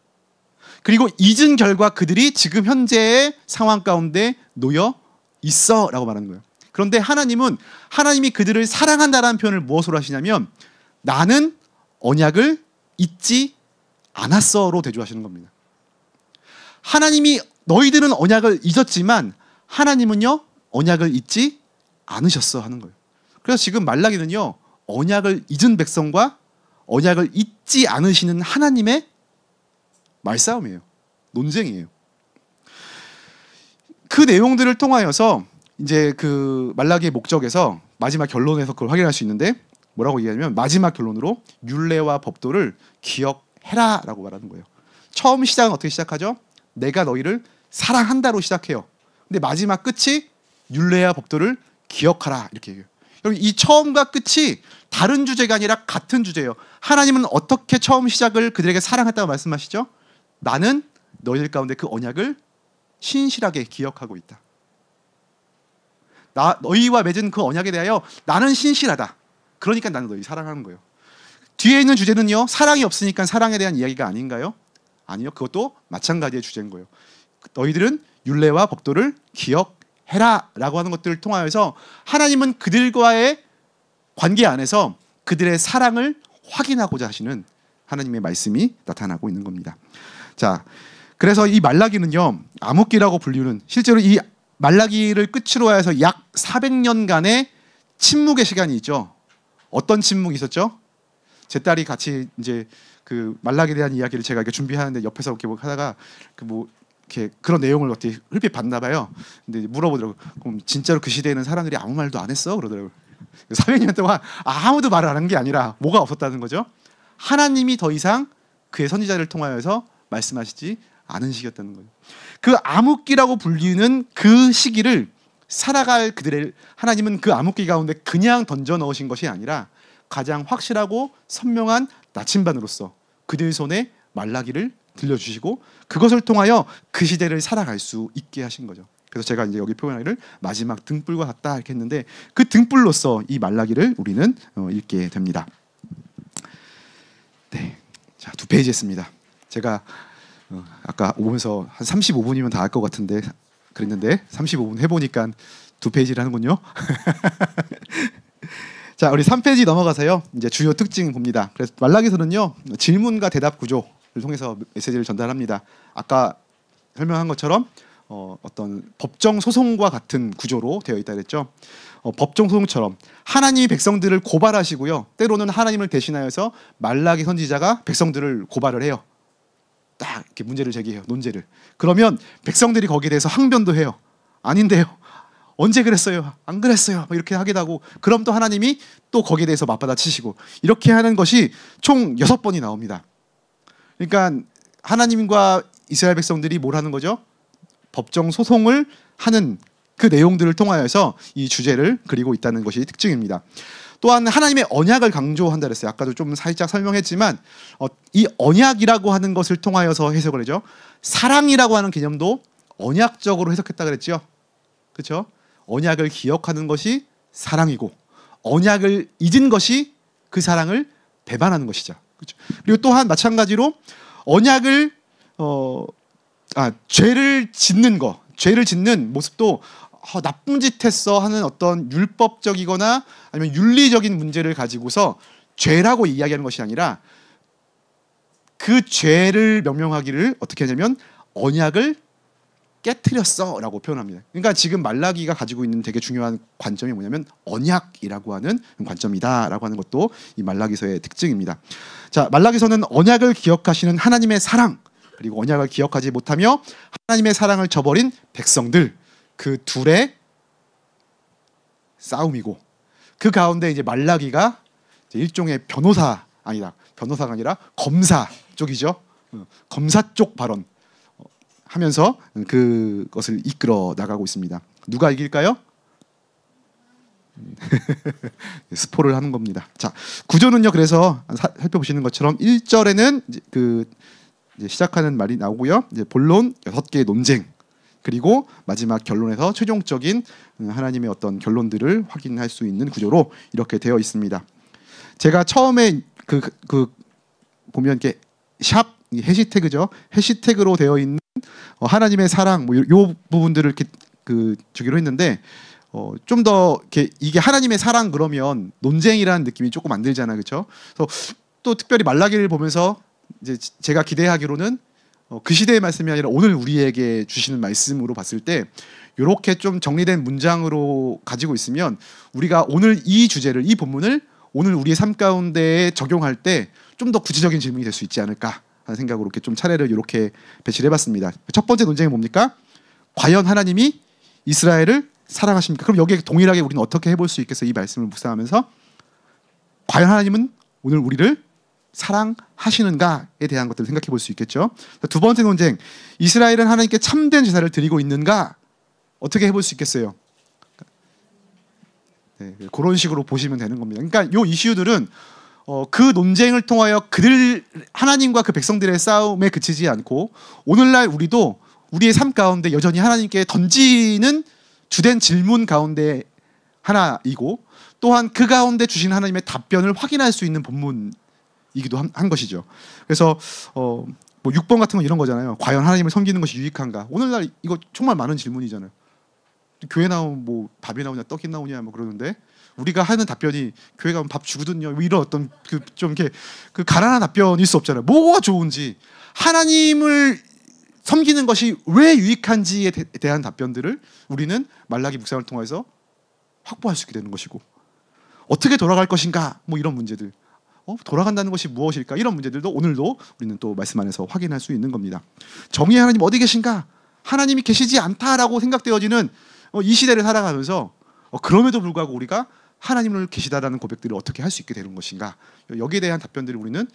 그리고 잊은 결과 그들이 지금 현재의 상황 가운데 놓여 있어라고 말하는 거예요. 그런데 하나님은 하나님이 그들을 사랑한다라는 표현을 무엇으로 하시냐면 나는 언약을 잊지 않았어로 대조하시는 겁니다. 하나님이 너희들은 언약을 잊었지만 하나님은요 언약을 잊지 않으셨어 하는 거예요. 그래서 지금 말라기는요 언약을 잊은 백성과 언약을 잊지 않으시는 하나님의 말싸움이에요. 논쟁이에요. 그 내용들을 통하여서 이제 그 말라기의 목적에서 마지막 결론에서 그걸 확인할 수 있는데, 뭐라고 얘기하냐면 마지막 결론으로 율례와 법도를 기억해라라고 말하는 거예요. 처음 시작은 어떻게 시작하죠? 내가 너희를 사랑한다로 시작해요. 근데 마지막 끝이 율례와 법도를 기억하라 이렇게 얘기해요. 여러분, 이 처음과 끝이 다른 주제가 아니라 같은 주제예요. 하나님은 어떻게 처음 시작을 그들에게 사랑했다고 말씀하시죠? 나는 너희들 가운데 그 언약을 신실하게 기억하고 있다. 너희와 맺은 그 언약에 대하여 나는 신실하다. 그러니까 나는 너희 사랑하는 거예요. 뒤에 있는 주제는요, 사랑이 없으니까 사랑에 대한 이야기가 아닌가요? 아니요, 그것도 마찬가지의 주제인 거예요. 너희들은 율례와 법도를 기억해라 라고 하는 것들을 통하여서 하나님은 그들과의 관계 안에서 그들의 사랑을 확인하고자 하시는 하나님의 말씀이 나타나고 있는 겁니다. 자, 그래서 이 말라기는요 암흑기라고 불리는, 실제로 이 말라기를 끝으로 해서 약 400년간의 침묵의 시간이 있죠. 어떤 침묵이 있었죠? 제 딸이 같이 이제 그 말라기에 대한 이야기를 제가 이렇게 준비하는데 옆에서 이렇게 하다가 그 뭐 이렇게 그런 내용을 어떻게 흘빛 봤나 봐요. 근데 물어보더라고요. 그럼 진짜로 그 시대에는 사람들이 아무 말도 안 했어? 그러더라고요. 400년 동안 아무도 말을 안 한 게 아니라 뭐가 없었다는 거죠? 하나님이 더 이상 그의 선지자를 통하여서 말씀하시지 않은 시기였다는 거예요. 그 암흑기라고 불리는 그 시기를 살아갈 그들의 하나님은 그 암흑기 가운데 그냥 던져 넣으신 것이 아니라 가장 확실하고 선명한 나침반으로서 그들 손에 말라기를 들려주시고 그것을 통하여 그 시대를 살아갈 수 있게 하신 거죠. 그래서 제가 이제 여기 표현하기를 마지막 등불과 같다 이렇게 했는데 그 등불로서 이 말라기를 우리는 읽게 됩니다. 네, 자, 2페이지 했습니다. 제가 아까 오면서 한 35분이면 다 할 것 같은데 그랬는데 35분 해보니까 2페이지를 하는군요. 자, 우리 3페이지 넘어가서요. 이제 주요 특징 봅니다. 그래서 말라기서는요 질문과 대답 구조를 통해서 메시지를 전달합니다. 아까 설명한 것처럼 어떤 법정 소송과 같은 구조로 되어 있다 그랬죠. 법정 소송처럼 하나님이 백성들을 고발하시고요. 때로는 하나님을 대신하여서 말라기 선지자가 백성들을 고발을 해요. 딱 이렇게 문제를 제기해요. 논제를. 그러면 백성들이 거기에 대해서 항변도 해요. 아닌데요. 언제 그랬어요? 안 그랬어요. 이렇게 하게 되고 그럼 또 하나님이 또 거기에 대해서 맞받아치시고 이렇게 하는 것이 총 6번이 나옵니다. 그러니까 하나님과 이스라엘 백성들이 뭘 하는 거죠? 법정 소송을 하는 그 내용들을 통하여서 이 주제를 그리고 있다는 것이 특징입니다. 또한 하나님의 언약을 강조한다 그랬어요. 아까도 좀 살짝 설명했지만 이 언약이라고 하는 것을 통하여서 해석을 하죠. 사랑이라고 하는 개념도 언약적으로 해석했다 그랬죠. 그렇죠? 언약을 기억하는 것이 사랑이고 언약을 잊은 것이 그 사랑을 배반하는 것이죠. 그렇죠? 그리고 또한 마찬가지로 언약을 죄를 짓는 모습도 나쁜 짓 했어 하는 어떤 율법적이거나 아니면 윤리적인 문제를 가지고서 죄라고 이야기하는 것이 아니라 그 죄를 명명하기를 어떻게 하냐면 언약을 깨트렸어 라고 표현합니다. 그러니까 지금 말라기가 가지고 있는 되게 중요한 관점이 뭐냐면 언약이라고 하는 관점이다 라고 하는 것도 이 말라기서의 특징입니다. 자, 말라기서는 언약을 기억하시는 하나님의 사랑 그리고 언약을 기억하지 못하며 하나님의 사랑을 저버린 백성들 그 둘의 싸움이고 그 가운데 이제 말라기가 이제 일종의 변호사가 아니라 검사 쪽이죠. 검사 쪽 발언 하면서 그것을 이끌어 나가고 있습니다. 누가 이길까요? 스포를 하는 겁니다. 자, 구조는요. 그래서 살펴보시는 것처럼 1절에는 이제 시작하는 말이 나오고요. 이제 본론 6개의 논쟁 그리고 마지막 결론에서 최종적인 하나님의 어떤 결론들을 확인할 수 있는 구조로 이렇게 되어 있습니다. 제가 처음에 보면 이렇게 샵 해시태그죠. 해시태그로 되어 있는 하나님의 사랑 요 부분들을 이렇게 주기로 했는데 좀 더 이게 하나님의 사랑 그러면 논쟁이라는 느낌이 조금 안 들잖아요, 그렇죠? 그래서 또 특별히 말라기를 보면서 이제 제가 기대하기로는 그 시대의 말씀이 아니라 오늘 우리에게 주시는 말씀으로 봤을 때 이렇게 좀 정리된 문장으로 가지고 있으면 우리가 오늘 이 주제를 이 본문을 오늘 우리의 삶 가운데에 적용할 때 좀 더 구체적인 질문이 될 수 있지 않을까 하는 생각으로 이렇게 좀 차례를 이렇게 배치를 해봤습니다. 첫 번째 논쟁이 뭡니까? 과연 하나님이 이스라엘을 사랑하십니까? 그럼 여기에 동일하게 우리는 어떻게 해볼 수 있겠어요? 이 말씀을 묵상하면서 과연 하나님은 오늘 우리를 사랑하시는가에 대한 것들을 생각해 볼 수 있겠죠. 두 번째 논쟁, 이스라엘은 하나님께 참된 제사를 드리고 있는가? 어떻게 해볼 수 있겠어요? 네, 그런 식으로 보시면 되는 겁니다. 그러니까 이 이슈들은 그 논쟁을 통하여 그들 하나님과 그 백성들의 싸움에 그치지 않고 오늘날 우리도 우리의 삶 가운데 여전히 하나님께 던지는 주된 질문 가운데 하나이고 또한 그 가운데 주신 하나님의 답변을 확인할 수 있는 본문이기도 한 것이죠. 그래서 뭐 6번 같은 건 이런 거잖아요. 과연 하나님을 섬기는 것이 유익한가? 오늘날 이거 정말 많은 질문이잖아요. 교회 나오면 뭐 밥이 나오냐 떡이 나오냐 뭐 그러는데 우리가 하는 답변이 교회 가면 밥 주거든요. 이런 어떤 좀 이렇게 가난한 답변일 수 없잖아요. 뭐가 좋은지 하나님을 섬기는 것이 왜 유익한지에 대한 답변들을 우리는 말라기 묵상을 통해서 확보할 수 있게 되는 것이고 어떻게 돌아갈 것인가 뭐 이런 문제들 돌아간다는 것이 무엇일까 이런 문제들도 오늘도 우리는 또 말씀 안에서 확인할 수 있는 겁니다. 정의의 하나님 어디 계신가? 하나님이 계시지 않다라고 생각되어지는 이 시대를 살아가면서 그럼에도 불구하고 우리가 하나님을 계시다라는 고백들을 어떻게 할 수 있게 되는 것인가 여기에 대한 답변들을 우리는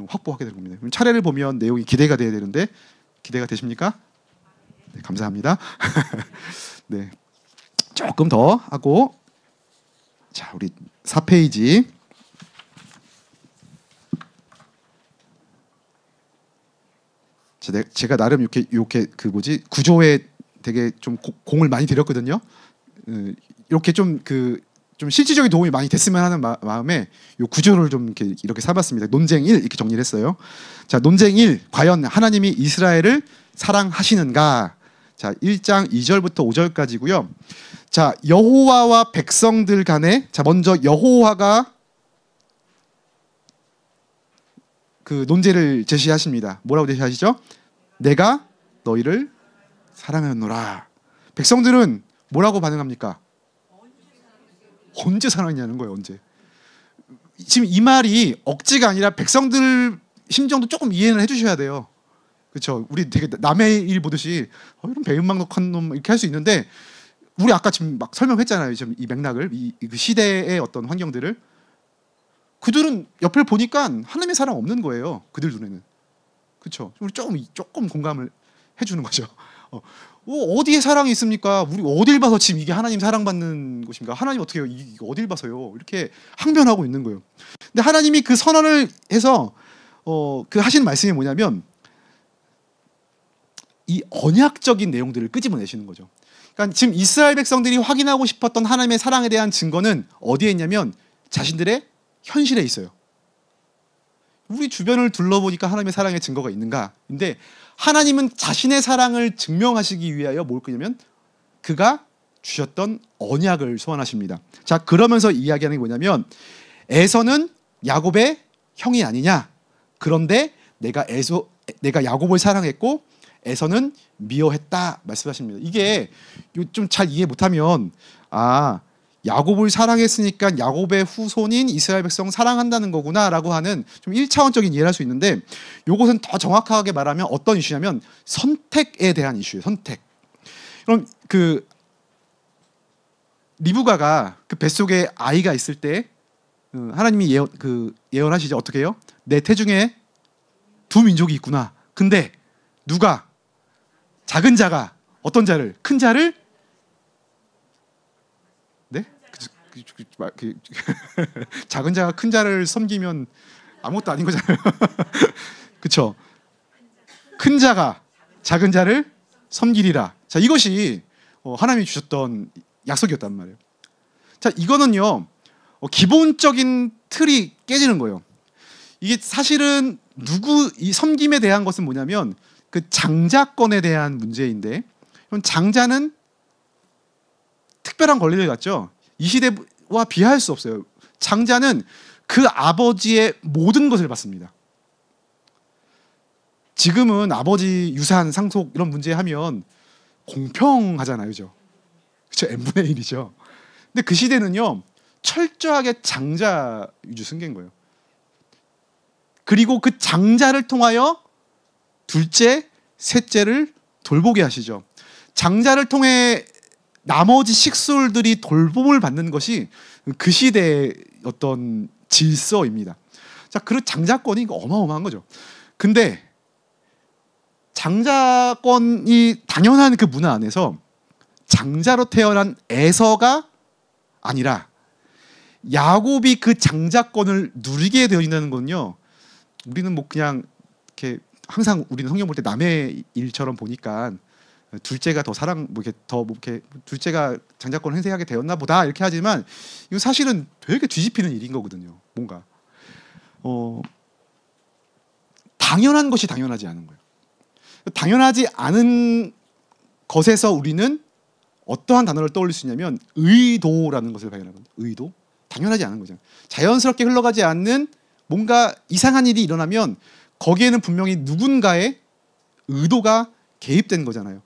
확보하게 되는 겁니다. 차례를 보면 내용이 기대가 돼야 되는데 기대가 되십니까? 네, 감사합니다. 네, 조금 더 하고 자 우리 4페이지 제가 나름 이렇게 그 뭐지 구조에 되게 좀 공을 많이 들였거든요. 이렇게 좀 실질적인 도움이 많이 됐으면 하는 마음에 이 구조를 좀 이렇게 삼았습니다. 논쟁 1 이렇게 정리를 했어요. 자, 논쟁 1. 과연 하나님이 이스라엘을 사랑하시는가? 자, 1장 2절부터 5절까지고요. 자, 여호와와 백성들 간에 자, 먼저 여호와가 그 논제를 제시하십니다. 뭐라고 제시하시죠? 내가 너희를 사랑하였노라. 백성들은 뭐라고 반응합니까? 언제 사랑했냐는 거예요. 언제. 지금 이 말이 억지가 아니라 백성들 심정도 조금 이해는 해주셔야 돼요. 그렇죠? 우리 되게 남의 일 보듯이 이런 배은망덕한 놈 이렇게 할 수 있는데 우리 아까 지금 막 설명했잖아요. 지금 이 맥락을 그 시대의 어떤 환경들을 그들은 옆을 보니까 하나님의 사랑 없는 거예요. 그들 눈에는. 그렇죠? 우리 조금 공감을 해주는 거죠. 어디에 사랑이 있습니까? 우리 어딜 봐서 지금 이게 하나님 사랑받는 곳입니까? 하나님 어떻게 해요? 이게 어딜 봐서요? 이렇게 항변하고 있는 거예요. 근데 하나님이 그 선언을 해서 그 하시는 말씀이 뭐냐면 이 언약적인 내용들을 끄집어내시는 거죠. 그러니까 지금 이스라엘 백성들이 확인하고 싶었던 하나님의 사랑에 대한 증거는 어디에 있냐면 자신들의 현실에 있어요. 우리 주변을 둘러보니까 하나님의 사랑의 증거가 있는가? 근데 하나님은 자신의 사랑을 증명하시기 위하여 뭘 끄냐면 그가 주셨던 언약을 소환하십니다. 자, 그러면서 이야기하는 게 뭐냐면 에서는 야곱의 형이 아니냐? 그런데 내가 야곱을 사랑했고 에서는 미워했다 말씀하십니다. 이게 좀 잘 이해 못하면 야곱을 사랑했으니까 야곱의 후손인 이스라엘 백성 사랑한다는 거구나라고 하는 좀 1차원적인 이해를 할 수 있는데 이것은 더 정확하게 말하면 어떤 이슈냐면 선택에 대한 이슈예요. 선택. 그럼 그 리브가가 그 뱃속에 아이가 있을 때 하나님이 예언하시죠. 어떻게 해요? 내 태중에 두 민족이 있구나. 근데 누가 작은 자가 어떤 자를 큰 자를 작은 자가 큰 자를 섬기면 아무것도 아닌 거잖아요. 그렇죠? 큰 자가 작은 자를 섬기리라. 자, 이것이 하나님이 주셨던 약속이었단 말이에요. 자, 이거는요 기본적인 틀이 깨지는 거예요. 이게 사실은 이 섬김에 대한 것은 뭐냐면 그 장자권에 대한 문제인데 장자는 특별한 권리를 갖죠. 이 시대와 비할 수 없어요. 장자는 그 아버지의 모든 것을 받습니다. 지금은 아버지 유산, 상속 이런 문제 하면 공평하잖아요. 그죠? 그쵸? n분의 1이죠. 근데 그 시대는요 철저하게 장자 위주 승계인 거예요. 그리고 그 장자를 통하여 둘째, 셋째를 돌보게 하시죠. 장자를 통해 나머지 식솔들이 돌봄을 받는 것이 그 시대의 어떤 질서입니다. 자, 그 장자권이 어마어마한 거죠. 근데 장자권이 당연한 그 문화 안에서 장자로 태어난 에서가 아니라 야곱이 그 장자권을 누리게 되어 있는 건요. 우리는 뭐 그냥 이렇게 항상 우리는 성경 볼 때 남의 일처럼 보니까 둘째가 더 이렇게 둘째가 장자권을 행세하게 되었나 보다 이렇게 하지만 이거 사실은 되게 뒤집히는 일인 거거든요. 뭔가 당연한 것이 당연하지 않은 거예요. 당연하지 않은 것에서 우리는 어떠한 단어를 떠올릴 수 있냐면 의도라는 것을 발견합니다. 의도? 당연하지 않은 거죠. 자연스럽게 흘러가지 않는 뭔가 이상한 일이 일어나면 거기에는 분명히 누군가의 의도가 개입된 거잖아요.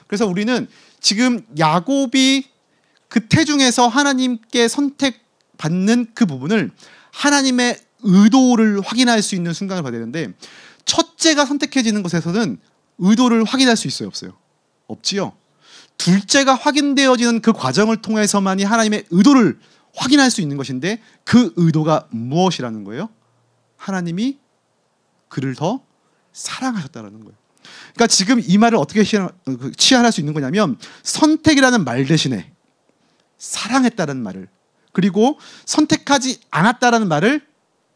그래서 우리는 지금 야곱이 그 태중에서 하나님께 선택받는 그 부분을 하나님의 의도를 확인할 수 있는 순간을 봐야 되는데 첫째가 선택해지는 것에서는 의도를 확인할 수 있어요? 없어요? 없지요. 둘째가 확인되어지는 그 과정을 통해서만이 하나님의 의도를 확인할 수 있는 것인데 그 의도가 무엇이라는 거예요? 하나님이 그를 더 사랑하셨다는 거예요. 그러니까 지금 이 말을 어떻게 치환할 수 있는 거냐면 선택이라는 말 대신에 사랑했다는 말을 그리고 선택하지 않았다라는 말을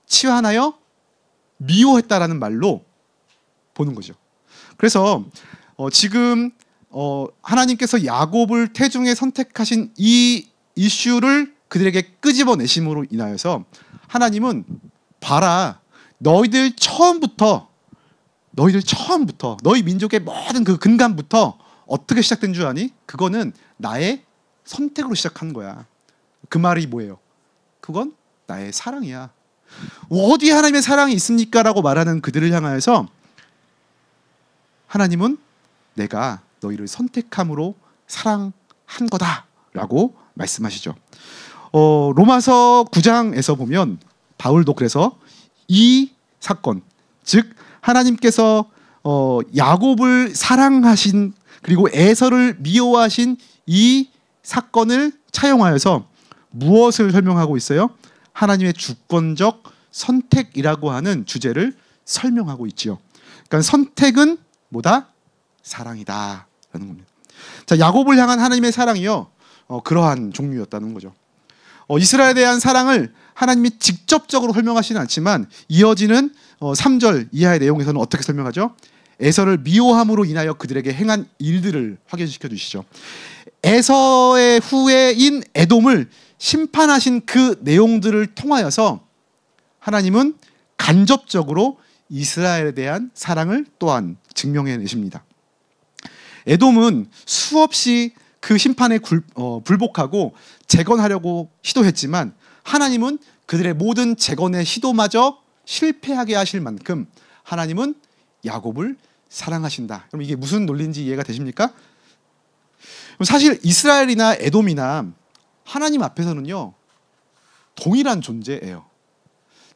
치환하여 미워했다라는 말로 보는 거죠. 그래서 지금 하나님께서 야곱을 태중에 선택하신 이 이슈를 그들에게 끄집어내심으로 인하여서 하나님은 봐라, 너희들 처음부터 너희 민족의 모든 그 근간부터 어떻게 시작된 줄 아니? 그거는 나의 선택으로 시작한 거야. 그 말이 뭐예요? 그건 나의 사랑이야. 어디 하나님의 사랑이 있습니까? 라고 말하는 그들을 향하여서 하나님은 내가 너희를 선택함으로 사랑한 거다 라고 말씀하시죠. 로마서 9장에서 보면 바울도 그래서 이 사건, 즉 하나님께서 야곱을 사랑하신, 그리고 에서를 미워하신 이 사건을 차용하여서 무엇을 설명하고 있어요? 하나님의 주권적 선택이라고 하는 주제를 설명하고 있지요. 그러니까 선택은 뭐다? 사랑이다 라는 겁니다. 자, 야곱을 향한 하나님의 사랑이요, 그러한 종류였다는 거죠. 이스라엘에 대한 사랑을 하나님이 직접적으로 설명하시는 않지만 이어지는 3절 이하의 내용에서는 어떻게 설명하죠? 에서를 미워함으로 인하여 그들에게 행한 일들을 확인시켜 주시죠. 에서의 후예인 에돔을 심판하신 그 내용들을 통하여서 하나님은 간접적으로 이스라엘에 대한 사랑을 또한 증명해내십니다. 에돔은 수없이 그 심판에 불복하고 재건하려고 시도했지만 하나님은 그들의 모든 재건의 시도마저 실패하게 하실 만큼 하나님은 야곱을 사랑하신다. 그럼 이게 무슨 논리인지 이해가 되십니까? 사실 이스라엘이나 에돔이나 하나님 앞에서는요 동일한 존재예요.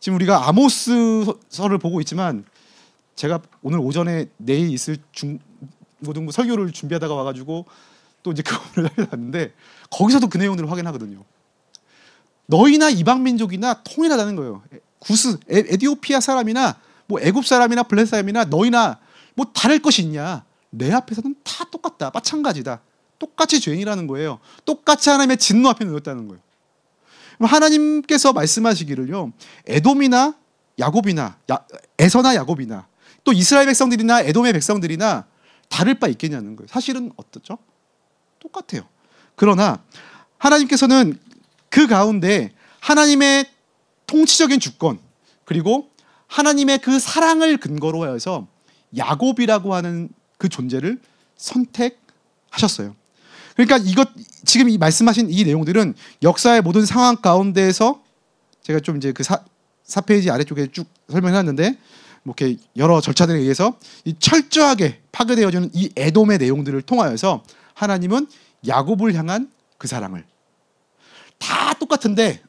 지금 우리가 아모스서를 보고 있지만 제가 오늘 오전에 내일 있을 중고등부 설교를 준비하다가 와가지고 또 이제 그거를 봤는데 거기서도 그 내용들을 확인하거든요. 너희나 이방 민족이나 통일하다는 거예요. 구스, 에디오피아 사람이나 뭐 애굽 사람이나 블레셋 사람이나 너희나 뭐 다를 것이 있냐? 내 앞에서는 다 똑같다, 마찬가지다. 똑같이 죄인이라는 거예요. 똑같이 하나님의 진노 앞에 놓였다는 거예요. 하나님께서 말씀하시기를요, 에돔이나 야곱이나 에서나 야곱이나 또 이스라엘 백성들이나 에돔의 백성들이나 다를 바 있겠냐는 거예요. 사실은 어떻죠? 똑같아요. 그러나 하나님께서는 그 가운데 하나님의 통치적인 주권, 그리고 하나님의 그 사랑을 근거로 해서 야곱이라고 하는 그 존재를 선택하셨어요. 그러니까 지금 이 말씀하신 이 내용들은 역사의 모든 상황 가운데에서 제가 좀 이제 그 4페이지 아래쪽에 쭉 설명해놨는데 뭐 이렇게 여러 절차들에 의해서 이 철저하게 파괴되어지는 이 에돔의 내용들을 통하여서 하나님은 야곱을 향한 그 사랑을 다 똑같은데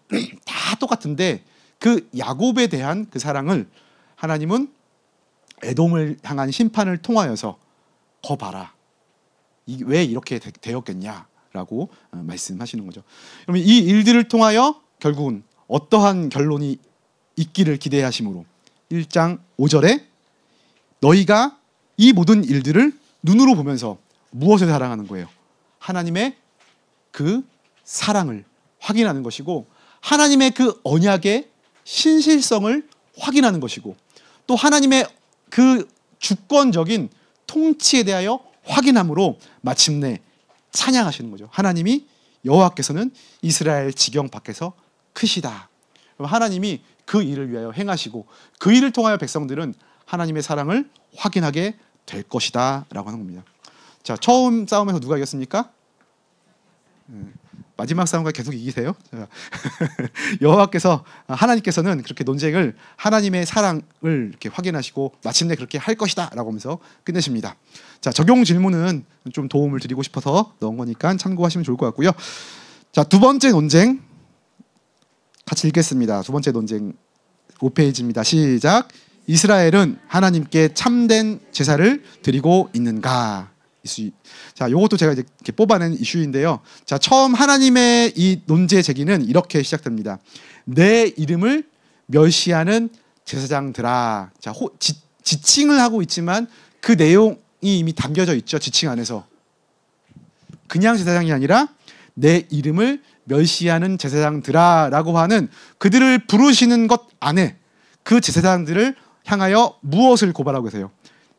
그 야곱에 대한 그 사랑을 하나님은 에돔을 향한 심판을 통하여서 거 봐라, 왜 이렇게 되었겠냐라고 말씀하시는 거죠. 그러면 이 일들을 통하여 결국은 어떠한 결론이 있기를 기대하심으로 1장 5절에 너희가 이 모든 일들을 눈으로 보면서 무엇을 사랑하는 거예요? 하나님의 그 사랑을 확인하는 것이고, 하나님의 그 언약의 신실성을 확인하는 것이고, 또 하나님의 그 주권적인 통치에 대하여 확인함으로 마침내 찬양하시는 거죠. 하나님이 여호와께서는 이스라엘 지경 밖에서 크시다. 하나님이 그 일을 위하여 행하시고 그 일을 통하여 백성들은 하나님의 사랑을 확인하게 될 것이다 라고 하는 겁니다. 자, 처음 싸움에서 누가 이겼습니까? 마지막 싸움과 계속 이기세요. 여호와께서, 하나님께서는 그렇게 논쟁을 하나님의 사랑을 이렇게 확인하시고 마침내 그렇게 할 것이다 라고 하면서 끝내십니다. 자, 적용 질문은 좀 도움을 드리고 싶어서 넣은 거니까 참고하시면 좋을 것 같고요. 자, 두 번째 논쟁 같이 읽겠습니다. 두 번째 논쟁 5페이지입니다. 시작. 이스라엘은 하나님께 참된 제사를 드리고 있는가? 자, 요것도 제가 이제 이렇게 뽑아낸 이슈인데요. 자, 처음 하나님의 이 논제 제기는 이렇게 시작됩니다. 내 이름을 멸시하는 제사장들아. 자, 지칭을 하고 있지만 그 내용이 이미 담겨져 있죠. 지칭 안에서. 그냥 제사장이 아니라 내 이름을 멸시하는 제사장들아 라고 하는 그들을 부르시는 것 안에 그 제사장들을 향하여 무엇을 고발하고 계세요?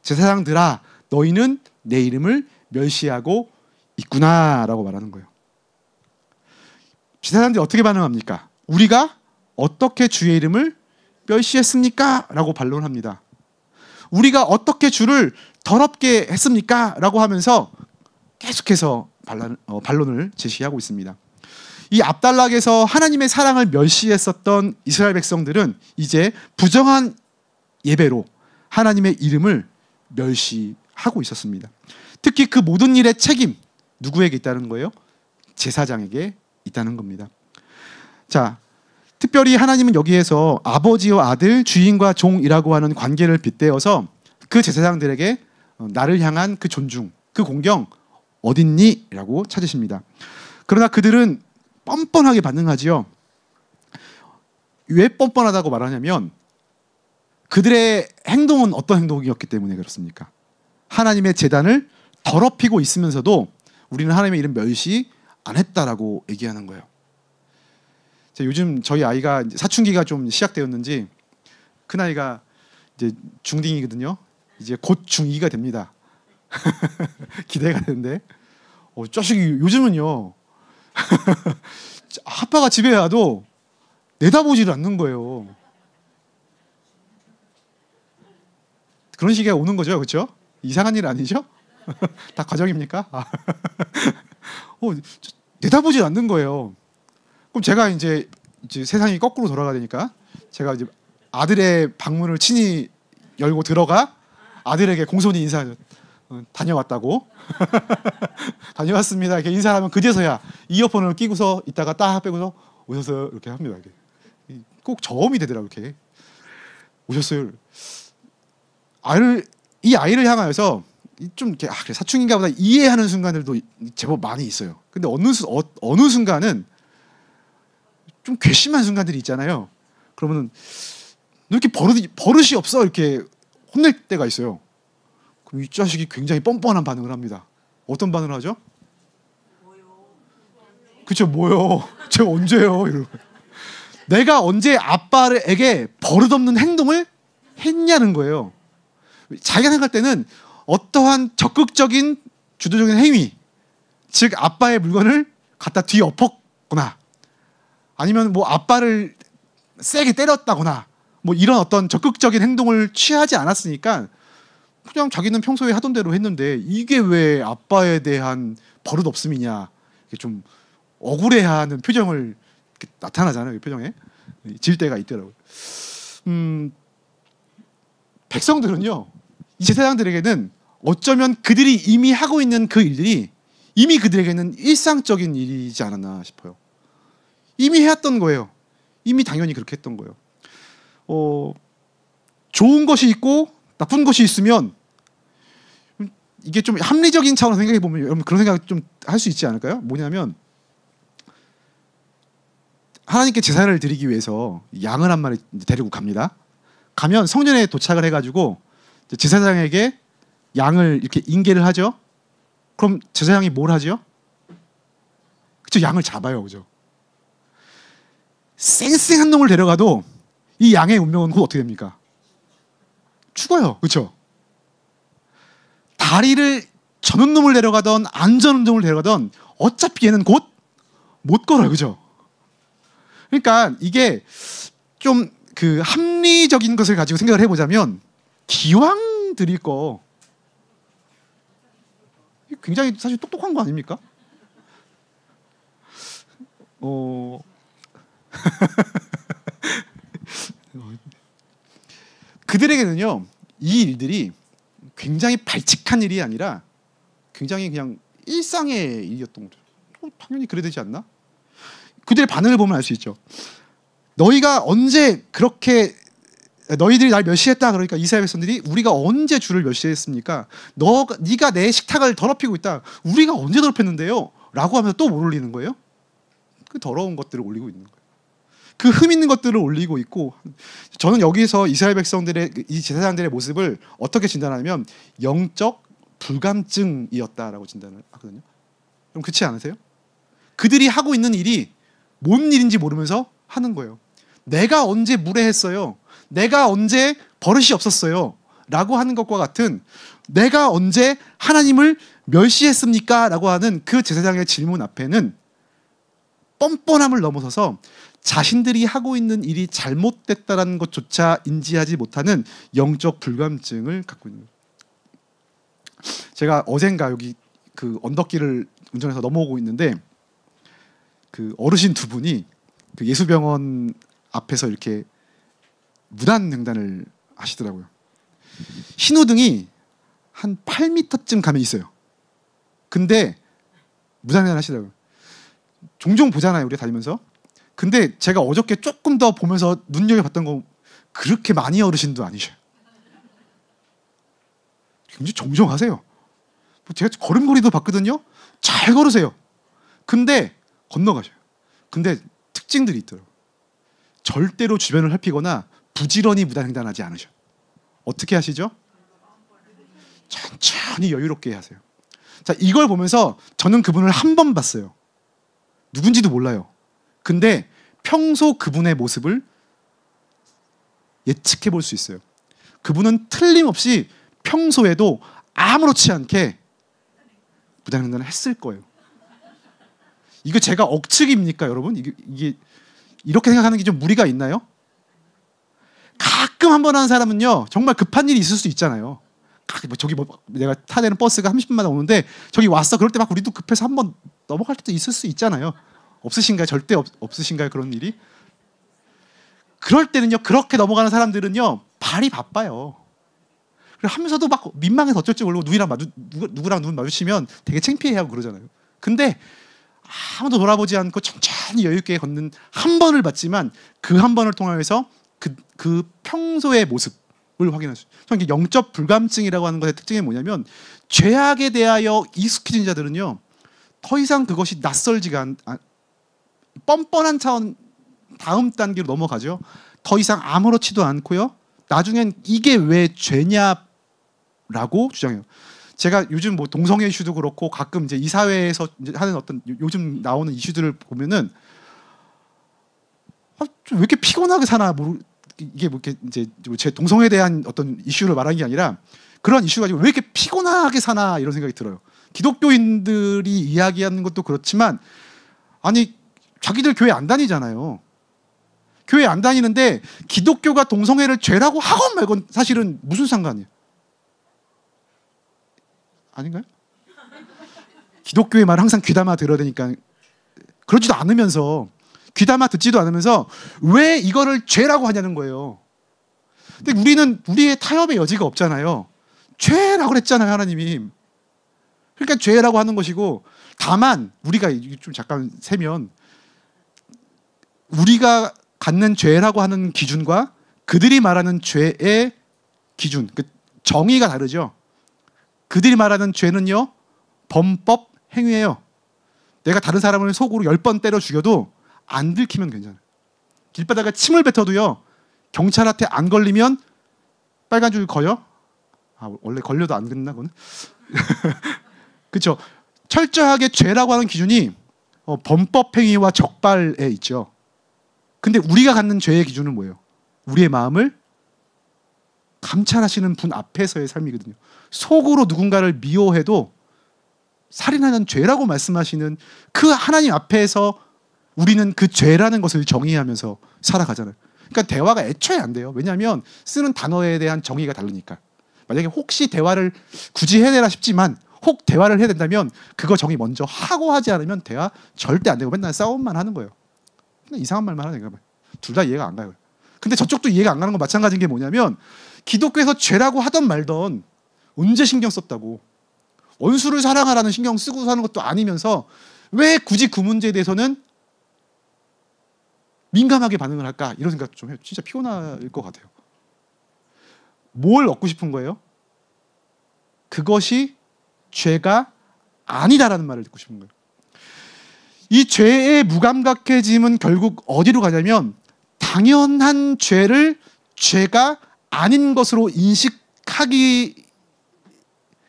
제사장들아, 너희는 내 이름을 멸시하고 있구나라고 말하는 거예요. 제사장들이 어떻게 반응합니까? 우리가 어떻게 주의 이름을 멸시했습니까? 라고 반론합니다. 우리가 어떻게 주를 더럽게 했습니까? 라고 하면서 계속해서 반론을 제시하고 있습니다. 이 압달락에서 하나님의 사랑을 멸시했었던 이스라엘 백성들은 이제 부정한 예배로 하나님의 이름을 멸시하고 있었습니다. 특히 그 모든 일의 책임 누구에게 있다는 거예요? 제사장에게 있다는 겁니다. 자, 특별히 하나님은 여기에서 아버지와 아들, 주인과 종이라고 하는 관계를 빗대어서 그 제사장들에게 나를 향한 그 존중, 그 공경 어딨니? 라고 찾으십니다. 그러나 그들은 뻔뻔하게 반응하지요. 왜 뻔뻔하다고 말하냐면 그들의 행동은 어떤 행동이었기 때문에 그렇습니까? 하나님의 제단을 더럽히고 있으면서도 우리는 하나님의 이름 멸시 안 했다라고 얘기하는 거예요. 요즘 저희 아이가 사춘기가 좀 시작되었는지 큰아이가 이제 중딩이거든요. 이제 곧 중2가 됩니다. 기대가 되는데 자식이 요즘은요 아빠가 집에 와도 내다보지를 않는 거예요. 그런 시기가 오는 거죠, 그렇죠? 이상한 일 아니죠? 다 과정입니까? 내다보지 않는 거예요. 그럼 제가 이제 세상이 거꾸로 돌아가야 되니까 제가 이제 아들의 방문을 친히 열고 들어가 아들에게 공손히 인사하죠. 다녀왔다고. 다녀왔습니다. 이렇게 인사하면 그제서야 이어폰을 끼고서 있다가 딱 빼고서 오셨어요. 이렇게 합니다. 이렇게. 꼭 저음이 되더라고요. 이렇게. 오셨어요. 이 아이를 향하여서 좀 이렇게 그래, 사춘기인가 보다 이해하는 순간들도 제법 많이 있어요. 근데 어느 순간은 좀 괘씸한 순간들이 있잖아요. 그러면은 너 이렇게 버릇이 없어 이렇게 혼낼 때가 있어요. 그럼 이 자식이 굉장히 뻔뻔한 반응을 합니다. 어떤 반응을 하죠? 그쵸, 뭐요? 제가 언제요? 이러고. 내가 언제 아빠에게 버릇없는 행동을 했냐는 거예요. 자기가 생각할 때는 어떠한 적극적인 주도적인 행위, 즉 아빠의 물건을 갖다 뒤엎었거나 아니면 뭐 아빠를 세게 때렸다거나 뭐 이런 어떤 적극적인 행동을 취하지 않았으니까 그냥 자기는 평소에 하던 대로 했는데 이게 왜 아빠에 대한 버릇 없음이냐, 좀 억울해하는 표정을 나타나잖아요. 이 표정에 질 때가 있더라고요. 백성들은요, 이 제사장들에게는 어쩌면 그들이 이미 하고 있는 그 일들이 이미 그들에게는 일상적인 일이지 않았나 싶어요. 이미 해왔던 거예요. 이미 당연히 그렇게 했던 거예요. 좋은 것이 있고 나쁜 것이 있으면 이게 좀 합리적인 차원에서 생각해 보면 여러분 그런 생각 좀 할 수 있지 않을까요? 뭐냐면 하나님께 제사를 드리기 위해서 양을 한 마리 데리고 갑니다. 가면 성전에 도착을 해가지고 제사장에게 양을 이렇게 인계를 하죠. 그럼 제사장이 뭘 하죠? 그쵸, 양을 잡아요, 그죠? 쌩쌩한 놈을 데려가도 이 양의 운명은 곧 어떻게 됩니까? 죽어요, 그렇죠? 다리를 저는 놈을 데려가던 안 저는 놈을 데려가던 어차피 얘는 곧 못 걸어요, 그죠? 그러니까 이게 좀 그 합리적인 것을 가지고 생각을 해보자면 기왕 드릴 거 굉장히 사실 똑똑한 거 아닙니까? 그들에게는요, 이 일들이 굉장히 발칙한 일이 아니라 굉장히 그냥 일상의 일이었던 거죠. 당연히 그래야 되지 않나? 그들의 반응을 보면 알 수 있죠. 너희가 언제 그렇게 너희들이 날 멸시했다. 그러니까 이스라엘 백성들이 우리가 언제 주를 멸시했습니까? 네가 내 식탁을 더럽히고 있다. 우리가 언제 더럽혔는데요? 라고 하면서 또 뭘 올리는 거예요? 그 더러운 것들을 올리고 있는 거예요. 그 흠 있는 것들을 올리고 있고, 저는 여기서 이스라엘 백성들의 이 제사장들의 모습을 어떻게 진단하냐면 영적 불감증이었다라고 진단을 하거든요. 그럼 그렇지 않으세요? 그들이 하고 있는 일이 뭔 일인지 모르면서 하는 거예요. 내가 언제 무례했어요? 내가 언제 버릇이 없었어요? 라고 하는 것과 같은, 내가 언제 하나님을 멸시했습니까? 라고 하는 그 제사장의 질문 앞에는 뻔뻔함을 넘어서서 자신들이 하고 있는 일이 잘못됐다는 것조차 인지하지 못하는 영적 불감증을 갖고 있는 거예요. 제가 어젠가 여기 그 언덕길을 운전해서 넘어오고 있는데 그 어르신 두 분이 그 예수병원 앞에서 이렇게 무단횡단을 하시더라고요. 신호등이 한 8m쯤 가면 있어요. 근데 무단횡단 하시더라고요. 종종 보잖아요, 우리가 다니면서. 근데 제가 어저께 조금 더 보면서 눈여겨봤던 거, 그렇게 많이 어르신도 아니셔요. 굉장히 정정하세요. 제가 걸음걸이도 봤거든요. 잘 걸으세요. 근데 건너가셔요. 근데 특징들이 있더라고요. 절대로 주변을 살피거나 부지런히 무단횡단하지 않으셔. 어떻게 하시죠? 천천히 여유롭게 하세요. 자, 이걸 보면서 저는 그분을 한 번 봤어요. 누군지도 몰라요. 근데 평소 그분의 모습을 예측해 볼 수 있어요. 그분은 틀림없이 평소에도 아무렇지 않게 무단횡단을 했을 거예요. 이거 제가 억측입니까, 여러분? 이게 이렇게 생각하는 게 좀 무리가 있나요? 가끔 한 번 하는 사람은요, 정말 급한 일이 있을 수 있잖아요. 저기 내가 타대는 버스가 30분마다 오는데 저기 왔어. 그럴 때 막 우리도 급해서 한 번 넘어갈 때도 있을 수 있잖아요. 없으신가요? 절대 없으신가요? 그런 일이? 그럴 때는요, 그렇게 넘어가는 사람들은요, 발이 바빠요. 하면서도 막 민망해서 어쩔 줄 모르고 누구랑 눈 마주치면 되게 창피해하고 그러잖아요. 근데 아무도 돌아보지 않고 천천히 여유 있게 걷는 한 번을 봤지만 그 한 번을 통해서 그 평소의 모습을 확인할 수 있어요. 저는 영적 불감증이라고 하는 것의 특징이 뭐냐면, 죄악에 대하여 익숙해진 자들은요, 더 이상 그것이 낯설지가 뻔뻔한 차원 다음 단계로 넘어가죠. 더 이상 아무렇지도 않고요. 나중엔 이게 왜 죄냐라고 주장해요. 제가 요즘 뭐 동성애 이슈도 그렇고 가끔 이제 이 사회에서 하는 어떤 요즘 나오는 이슈들을 보면은 왜 이렇게 피곤하게 사나 이게 뭐 이렇게 이제 제 동성애에 대한 어떤 이슈를 말하는 게 아니라 그런 이슈 가지고 왜 이렇게 피곤하게 사나 이런 생각이 들어요. 기독교인들이 이야기하는 것도 그렇지만, 아니 자기들 교회 안 다니잖아요. 교회 안 다니는데 기독교가 동성애를 죄라고 하건 말건 사실은 무슨 상관이에요? 아닌가요? 기독교의 말을 항상 귀담아 들어야 되니까 그러지도 않으면서, 귀담아 듣지도 않으면서 왜 이거를 죄라고 하냐는 거예요. 근데 우리는 우리의 타협의 여지가 없잖아요. 죄라고 그랬잖아요, 하나님이. 그러니까 죄라고 하는 것이고, 다만 우리가 좀 잠깐 세면 우리가 갖는 죄라고 하는 기준과 그들이 말하는 죄의 기준, 그 정의가 다르죠. 그들이 말하는 죄는요, 범법 행위예요. 내가 다른 사람을 속으로 10번 때려 죽여도 안 들키면 괜찮아요. 길바닥에 침을 뱉어도요, 경찰한테 안 걸리면 빨간 줄 거요? 원래 걸려도 안 듣나 그거는? 그렇죠. 철저하게 죄라고 하는 기준이 범법 행위와 적발에 있죠. 근데 우리가 갖는 죄의 기준은 뭐예요? 우리의 마음을 감찰하시는 분 앞에서의 삶이거든요. 속으로 누군가를 미워해도 살인하는 죄라고 말씀하시는 그 하나님 앞에서 우리는 그 죄라는 것을 정의하면서 살아가잖아요. 그러니까 대화가 애초에 안 돼요. 왜냐하면 쓰는 단어에 대한 정의가 다르니까. 만약에 혹시 대화를 굳이 해내라 싶지만, 혹 대화를 해야 된다면 그거 정의 먼저 하고 하지 않으면 대화 절대 안 되고 맨날 싸움만 하는 거예요. 이상한 말만 하는 거예요. 둘 다 이해가 안 가요. 근데 저쪽도 이해가 안 가는 건 마찬가지인 게 뭐냐면, 기독교에서 죄라고 하던 말던 언제 신경 썼다고. 원수를 사랑하라는 신경 쓰고 사는 것도 아니면서 왜 굳이 그 문제에 대해서는 민감하게 반응을 할까? 이런 생각 좀 해요. 진짜 피곤할 것 같아요. 뭘 얻고 싶은 거예요? 그것이 죄가 아니다라는 말을 듣고 싶은 거예요. 이 죄의 무감각해짐은 결국 어디로 가냐면, 당연한 죄를 죄가 아닌 것으로 인식하기,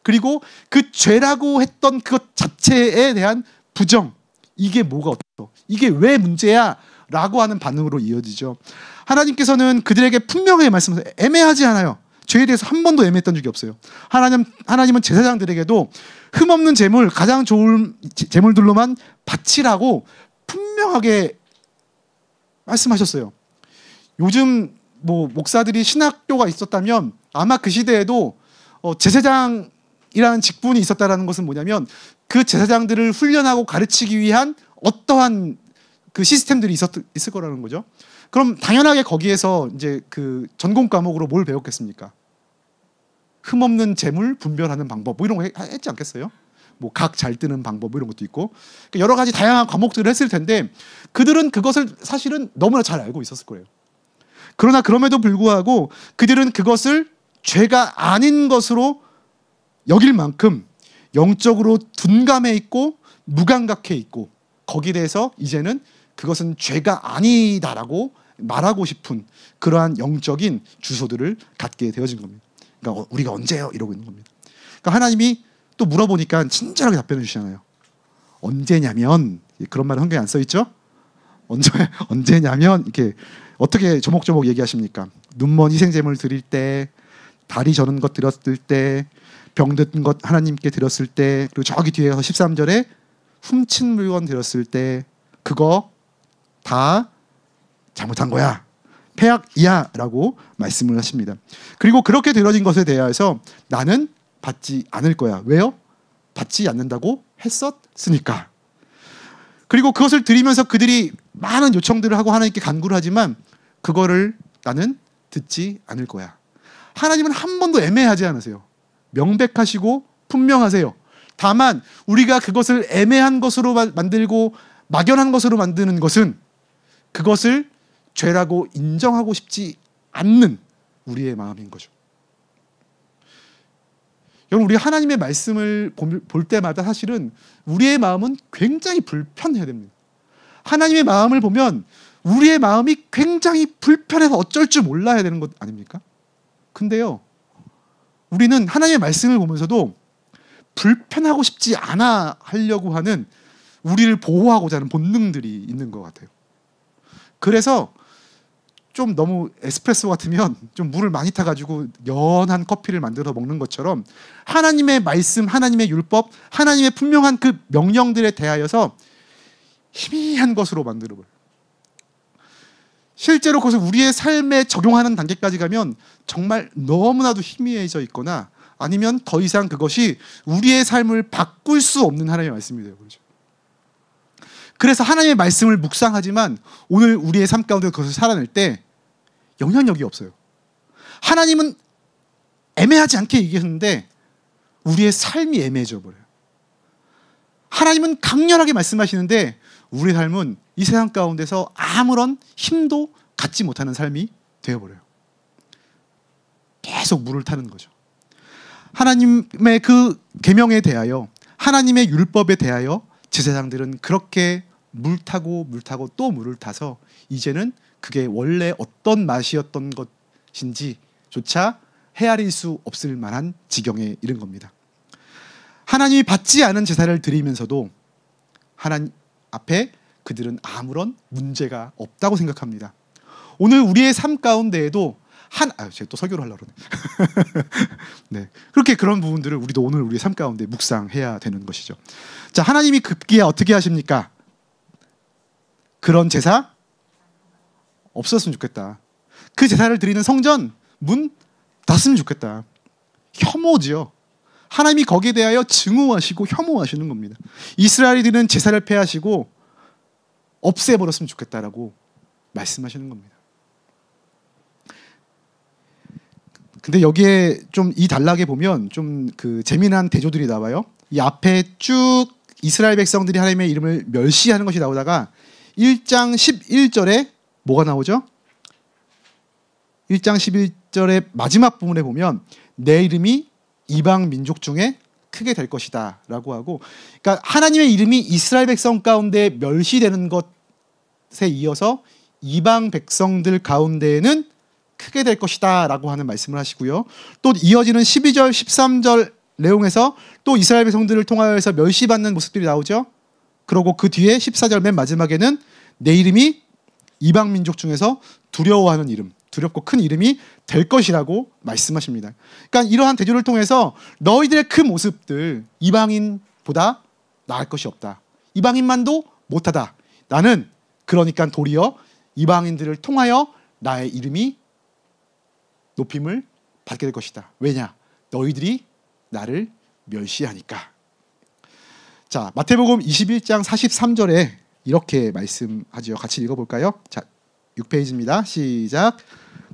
그리고 그 죄라고 했던 그것 자체에 대한 부정, 이게 뭐가 어떻어? 이게 왜 문제야? 라고 하는 반응으로 이어지죠. 하나님께서는 그들에게 분명하게 말씀하세요. 애매하지 않아요. 죄에 대해서 한 번도 애매했던 적이 없어요. 하나님은 제사장들에게도 흠없는 제물, 가장 좋은 제물들로만 바치라고 분명하게 말씀하셨어요. 요즘 뭐 목사들이 신학교가 있었다면 아마 그 시대에도 제사장이라는 직분이 있었다라는 것은 뭐냐면 그 제사장들을 훈련하고 가르치기 위한 어떠한 그 시스템들이 있을 거라는 거죠. 그럼 당연하게 거기에서 이제 그 전공 과목으로 뭘 배웠겠습니까? 흠없는 재물 분별하는 방법 뭐 이런 거 했지 않겠어요? 뭐 각 잘 뜨는 방법 뭐 이런 것도 있고 여러 가지 다양한 과목들을 했을 텐데 그들은 그것을 사실은 너무나 잘 알고 있었을 거예요. 그러나 그럼에도 불구하고 그들은 그것을 죄가 아닌 것으로 여길 만큼 영적으로 둔감해 있고 무감각해 있고 거기에 대해서 이제는 그것은 죄가 아니다라고 말하고 싶은 그러한 영적인 주소들을 갖게 되어진 겁니다. 그러니까 우리가 언제요? 이러고 있는 겁니다. 그러니까 하나님이 또 물어보니까 친절하게 답변해 주시잖아요. 언제냐면 그런 말은 성경에 안 써 있죠? 언제냐면 이렇게 어떻게 조목조목 얘기하십니까? 눈먼 희생제물 드릴 때, 다리 저는 것 드렸을 때, 병든 것 하나님께 드렸을 때, 그리고 저기 뒤에서 13절에 훔친 물건 드렸을 때 그거 다 잘못한 거야. 폐악이야 라고 말씀을 하십니다. 그리고 그렇게 드려진 것에 대하여서 나는 받지 않을 거야. 왜요? 받지 않는다고 했었으니까. 그리고 그것을 드리면서 그들이 많은 요청들을 하고 하나님께 간구를 하지만 그거를 나는 듣지 않을 거야. 하나님은 한 번도 애매하지 않으세요. 명백하시고 분명하세요. 다만 우리가 그것을 애매한 것으로 만들고 막연한 것으로 만드는 것은 그것을 죄라고 인정하고 싶지 않는 우리의 마음인 거죠. 여러분 우리 하나님의 말씀을 볼 때마다 사실은 우리의 마음은 굉장히 불편해야 됩니다. 하나님의 마음을 보면 우리의 마음이 굉장히 불편해서 어쩔 줄 몰라야 되는 것 아닙니까? 근데요 우리는 하나님의 말씀을 보면서도 불편하고 싶지 않아 하려고 하는 우리를 보호하고자 하는 본능들이 있는 것 같아요. 그래서 좀 너무 에스프레소 같으면 좀 물을 많이 타가지고 연한 커피를 만들어 먹는 것처럼 하나님의 말씀, 하나님의 율법, 하나님의 분명한 그 명령들에 대하여서 희미한 것으로 만들어버려요. 실제로 그것을 우리의 삶에 적용하는 단계까지 가면 정말 너무나도 희미해져 있거나 아니면 더 이상 그것이 우리의 삶을 바꿀 수 없는 하나님의 말씀이 되어 버리죠. 그래서 하나님의 말씀을 묵상하지만 오늘 우리의 삶 가운데 그것을 살아낼 때 영향력이 없어요. 하나님은 애매하지 않게 얘기했는데 우리의 삶이 애매해져 버려요. 하나님은 강렬하게 말씀하시는데 우리의 삶은 이 세상 가운데서 아무런 힘도 갖지 못하는 삶이 되어버려요. 계속 물을 타는 거죠. 하나님의 그 계명에 대하여 하나님의 율법에 대하여 제사장들은 그렇게 물 타고 또 물을 타서 이제는 그게 원래 어떤 맛이었던 것인지조차 헤아릴 수 없을 만한 지경에 이른 겁니다. 하나님이 받지 않은 제사를 드리면서도 하나님 앞에 그들은 아무런 문제가 없다고 생각합니다. 오늘 우리의 삶 가운데에도 제가 또 설교를 하려고 그러네. 네, 그렇게 그런 부분들을 우리도 오늘 우리의 삶 가운데 묵상해야 되는 것이죠. 자, 하나님이 급기야 어떻게 하십니까? 그런 제사 없었으면 좋겠다. 그 제사를 드리는 성전 문 닫았으면 좋겠다. 혐오지요. 하나님이 거기에 대하여 증오하시고 혐오하시는 겁니다. 이스라엘이 드리는 제사를 폐하시고 없애버렸으면 좋겠다라고 말씀하시는 겁니다. 근데 여기에 좀 이 단락에 보면 좀 그 재미난 대조들이 나와요. 이 앞에 쭉 이스라엘 백성들이 하나님의 이름을 멸시하는 것이 나오다가 1장 11절에 뭐가 나오죠? 1장 11절의 마지막 부분에 보면 내 이름이 이방 민족 중에 크게 될 것이다 라고 하고, 그러니까 하나님의 이름이 이스라엘 백성 가운데 멸시되는 것에 이어서 이방 백성들 가운데에는 크게 될 것이다 라고 하는 말씀을 하시고요. 또 이어지는 12절 13절 내용에서 또 이스라엘 백성들을 통하여서 멸시받는 모습들이 나오죠. 그리고 그 뒤에 14절 맨 마지막에는 내 이름이 이방 민족 중에서 두려워하는 이름, 두렵고 큰 이름이 될 것이라고 말씀하십니다. 그러니까 이러한 대조를 통해서 너희들의 그 모습들 이방인보다 나을 것이 없다. 이방인만도 못하다. 나는 그러니까 도리어 이방인들을 통하여 나의 이름이 높임을 받게 될 것이다. 왜냐? 너희들이 나를 멸시하니까. 자, 마태복음 21장 43절에 이렇게 말씀하지요. 같이 읽어볼까요? 자, 6페이지입니다. 시작.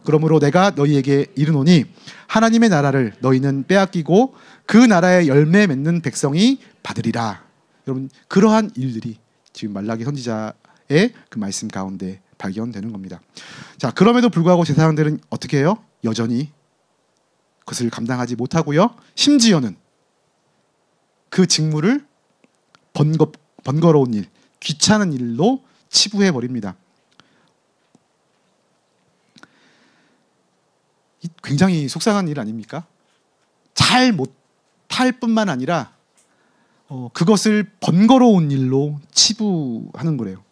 그러므로 내가 너희에게 이르노니 하나님의 나라를 너희는 빼앗기고 그 나라의 열매 맺는 백성이 받으리라. 여러분, 그러한 일들이 지금 말라기 선지자의 그 말씀 가운데 발견되는 겁니다. 자, 그럼에도 불구하고 제사장들은 어떻게 해요? 여전히 그것을 감당하지 못하고요. 심지어는 그 직무를 번거로운 일, 귀찮은 일로 치부해 버립니다. 굉장히 속상한 일 아닙니까? 잘 못할 뿐만 아니라 그것을 번거로운 일로 치부하는 거래요.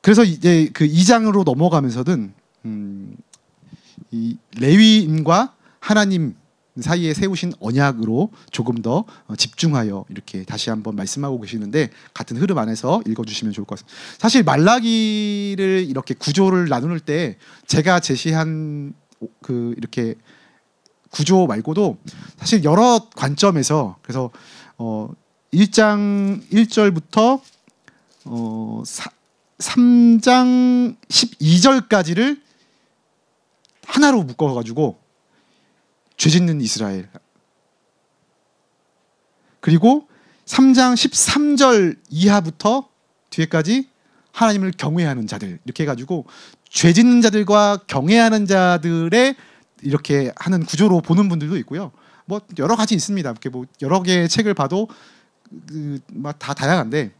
그래서 이제 그 2장으로 넘어가면서는 이 레위인과 하나님 사이에 세우신 언약으로 조금 더 집중하여 이렇게 다시 한번 말씀하고 계시는데 같은 흐름 안에서 읽어주시면 좋을 것 같습니다. 사실 말라기를 이렇게 구조를 나눌 때 제가 제시한 그 이렇게 구조 말고도 사실 여러 관점에서 그래서 1장 1절부터 3장 12절까지를 하나로 묶어가지고 죄 짓는 이스라엘, 그리고 3장 13절 이하부터 뒤에까지 하나님을 경외하는 자들, 이렇게 해가지고 죄 짓는 자들과 경외하는 자들의 이렇게 하는 구조로 보는 분들도 있고요. 뭐 여러 가지 있습니다. 이렇게 뭐 여러 개의 책을 봐도 다 다양한데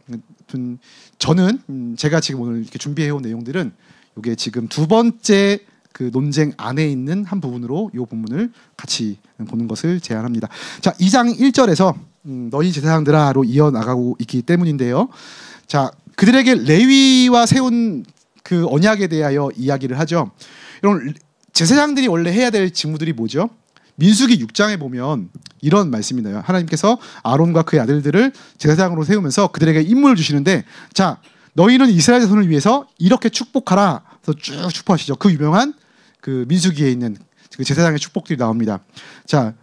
저는 제가 지금 오늘 이렇게 준비해온 내용들은 이게 지금 두 번째 그 논쟁 안에 있는 한 부분으로 이 본문을 같이 보는 것을 제안합니다. 자, 2장 1절에서 너희 제사장들아로 이어나가고 있기 때문인데요. 자, 그들에게 레위와 세운 그 언약에 대하여 이야기를 하죠. 이런 제사장들이 원래 해야 될 직무들이 뭐죠? 민수기 6장에 보면 이런 말씀이 나요. 하나님께서 아론과 그의 아들들을 제사장으로 세우면서 그들에게 임무를 주시는데, 자, 너희는 이스라엘 자손을 위해서 이렇게 축복하라. 그래서 쭉 축복하시죠. 그 유명한 그 민수기에 있는 그 제사장의 축복들이 나옵니다. 자,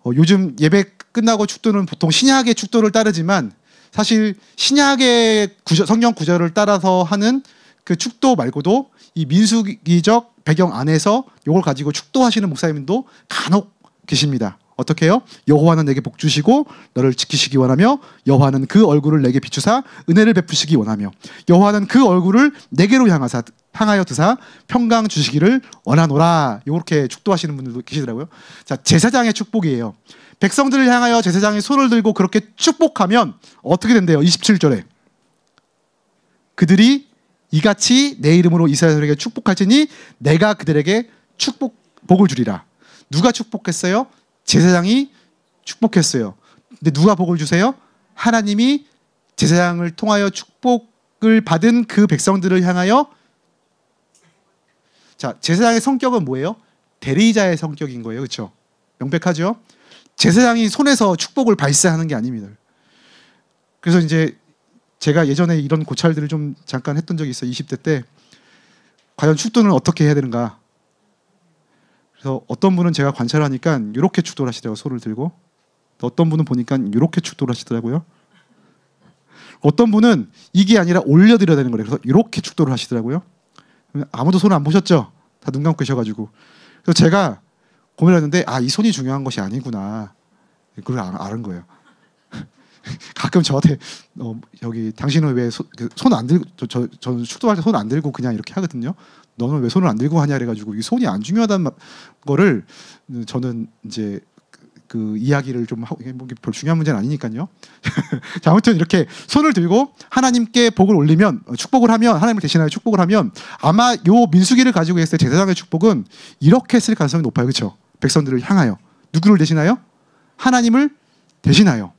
요즘 예배 끝나고 축도는 보통 신약의 축도를 따르지만 사실 신약의 성경 구절을 따라서 하는 그 축도 말고도 이 민수기적 배경 안에서 이걸 가지고 축도하시는 목사님도 간혹 계십니다. 어떻게 해요? 여호와는 내게 복 주시고 너를 지키시기 원하며 여호와는 그 얼굴을 내게 비추사 은혜를 베푸시기 원하며 여호와는 그 얼굴을 내게로 향하여 드사 평강 주시기를 원하노라. 이렇게 축도하시는 분들도 계시더라고요. 자, 제사장의 축복이에요. 백성들을 향하여 제사장이 손을 들고 그렇게 축복하면 어떻게 된대요? 27절에 그들이 이같이 내 이름으로 이스라엘에게 축복할지니 내가 그들에게 복을 주리라. 누가 축복했어요? 제사장이 축복했어요. 근데 누가 복을 주세요? 하나님이 제사장을 통하여 축복을 받은 그 백성들을 향하여. 자, 제사장의 성격은 뭐예요? 대리자의 성격인 거예요. 그렇죠? 명백하죠? 제사장이 손에서 축복을 발사하는 게 아닙니다. 그래서 이제 제가 예전에 이런 고찰들을 좀 잠깐 했던 적이 있어요. 20대 때. 과연 축도는 어떻게 해야 되는가? 그래서 어떤 분은 제가 관찰하니까 이렇게 축도를 하시더라고요. 손을 들고. 어떤 분은 보니까 이렇게 축도를 하시더라고요. 어떤 분은 이게 아니라 올려드려야 되는 거래요. 그래서 이렇게 축도를 하시더라고요. 아무도 손을 안 보셨죠? 다 눈 감고 계셔가지고. 그래서 제가 고민했는데 이 손이 중요한 것이 아니구나. 그걸 아는 거예요. 가끔 저한테 여기 당신은 왜 손 안 들고 저는 축도할 때 손 안 들고 그냥 이렇게 하거든요. 너는 왜 손을 안 들고 하냐 그래가지고 이 손이 안 중요하다는 거를 저는 이제 그 이야기를 좀 하고, 뭐 별 중요한 문제는 아니니까요. 자, 아무튼 이렇게 손을 들고 하나님께 복을 올리면 축복을 하면 하나님을 대신하여 축복을 하면 아마 요 민수기를 가지고 있을 때 제사장의 축복은 이렇게 했을 가능성이 높아요. 그렇죠? 백성들을 향하여 누구를 대신하여? 하나님을 대신하여.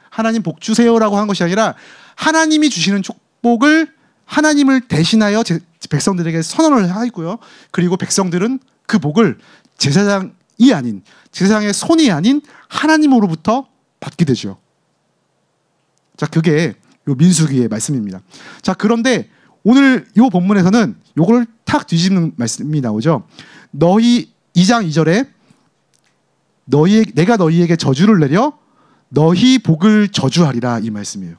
하나님 복 주세요라고 한 것이 아니라 하나님이 주시는 축복을 하나님을 대신하여 백성들에게 선언을 하고요. 그리고 백성들은 그 복을 제사장이 아닌, 제사장의 손이 아닌 하나님으로부터 받게 되죠. 자, 그게 요 민수기의 말씀입니다. 자, 그런데 오늘 요 본문에서는 요걸 탁 뒤집는 말씀이 나오죠. 너희 2장 2절에 내가 너희에게 저주를 내려 너희 복을 저주하리라, 이 말씀이에요.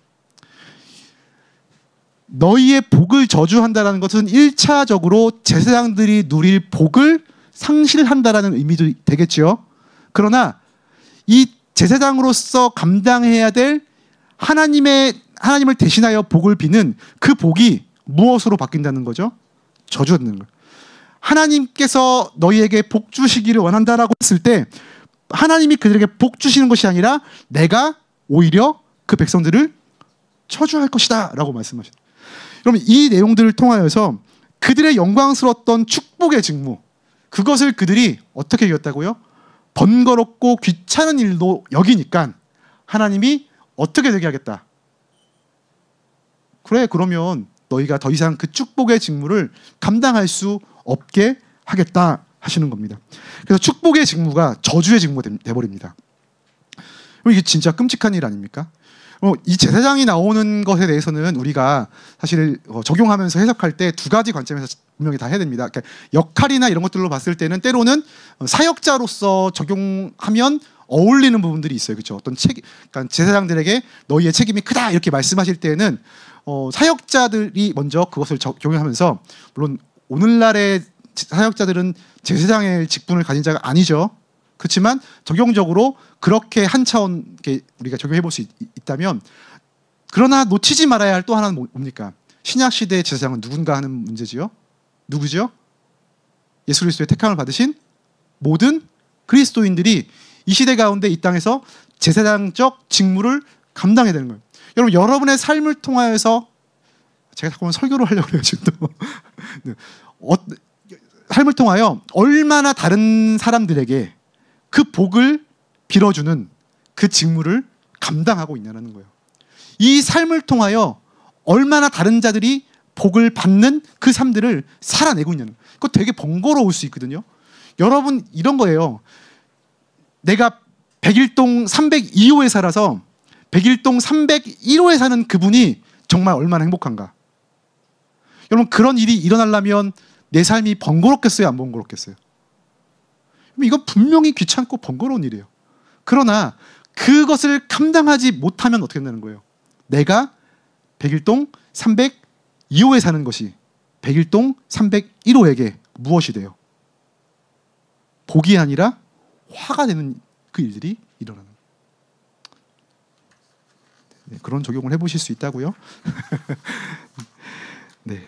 너희의 복을 저주한다는 것은 1차적으로 제사장들이 누릴 복을 상실한다라는 의미도 되겠죠. 그러나 이 제사장으로서 감당해야 될 하나님을 대신하여 복을 비는 그 복이 무엇으로 바뀐다는 거죠? 저주하는 거예요. 하나님께서 너희에게 복 주시기를 원한다라고 했을 때 하나님이 그들에게 복 주시는 것이 아니라 내가 오히려 그 백성들을 저주할 것이다 라고 말씀하셨어요. 그럼 이 내용들을 통하여서 그들의 영광스러웠던 축복의 직무, 그것을 그들이 어떻게 여겼다고요? 번거롭고 귀찮은 일도 여기니까 하나님이 어떻게 되게 하겠다. 그래, 그러면 너희가 더 이상 그 축복의 직무를 감당할 수 없게 하겠다 하시는 겁니다. 그래서 축복의 직무가 저주의 직무가 돼버립니다. 이게 진짜 끔찍한 일 아닙니까? 이 제사장이 나오는 것에 대해서는 우리가 사실 적용하면서 해석할 때 두 가지 관점에서 분명히 다 해야 됩니다. 그러니까 역할이나 이런 것들로 봤을 때는 때로는 사역자로서 적용하면 어울리는 부분들이 있어요. 그렇죠? 어떤 그러니까 제사장들에게 너희의 책임이 크다 이렇게 말씀하실 때는 사역자들이 먼저 그것을 적용하면서, 물론 오늘날의 사역자들은 제사장의 직분을 가진 자가 아니죠. 그렇지만 적용적으로 그렇게 한 차원 우리가 적용해 볼 수 있다면, 그러나 놓치지 말아야 할 또 하나는 뭡니까? 신약 시대의 제사장은 누군가 하는 문제지요. 누구죠? 예수 그리스도의 택함을 받으신 모든 그리스도인들이 이 시대 가운데 이 땅에서 제사장적 직무를 감당해야 되는 거예요. 여러분, 여러분의 삶을 통하여서, 제가 자꾸 설교를 하려고 해요 지금 또 삶을 통하여 얼마나 다른 사람들에게 그 복을 빌어주는 그 직무를 감당하고 있냐는 거예요. 이 삶을 통하여 얼마나 다른 자들이 복을 받는 그 삶들을 살아내고 있냐는 거예요. 그거 되게 번거로울 수 있거든요. 여러분, 이런 거예요. 내가 101동 302호에 살아서 101동 301호에 사는 그분이 정말 얼마나 행복한가. 여러분, 그런 일이 일어나려면 내 삶이 번거롭겠어요, 안 번거롭겠어요? 이건 분명히 귀찮고 번거로운 일이에요. 그러나 그것을 감당하지 못하면 어떻게 된다는 거예요? 내가 101동 302호에 사는 것이 101동 301호에게 무엇이 돼요? 복이 아니라 화가 되는 그 일들이 일어나는 거예요. 네, 그런 적용을 해보실 수 있다고요? 네.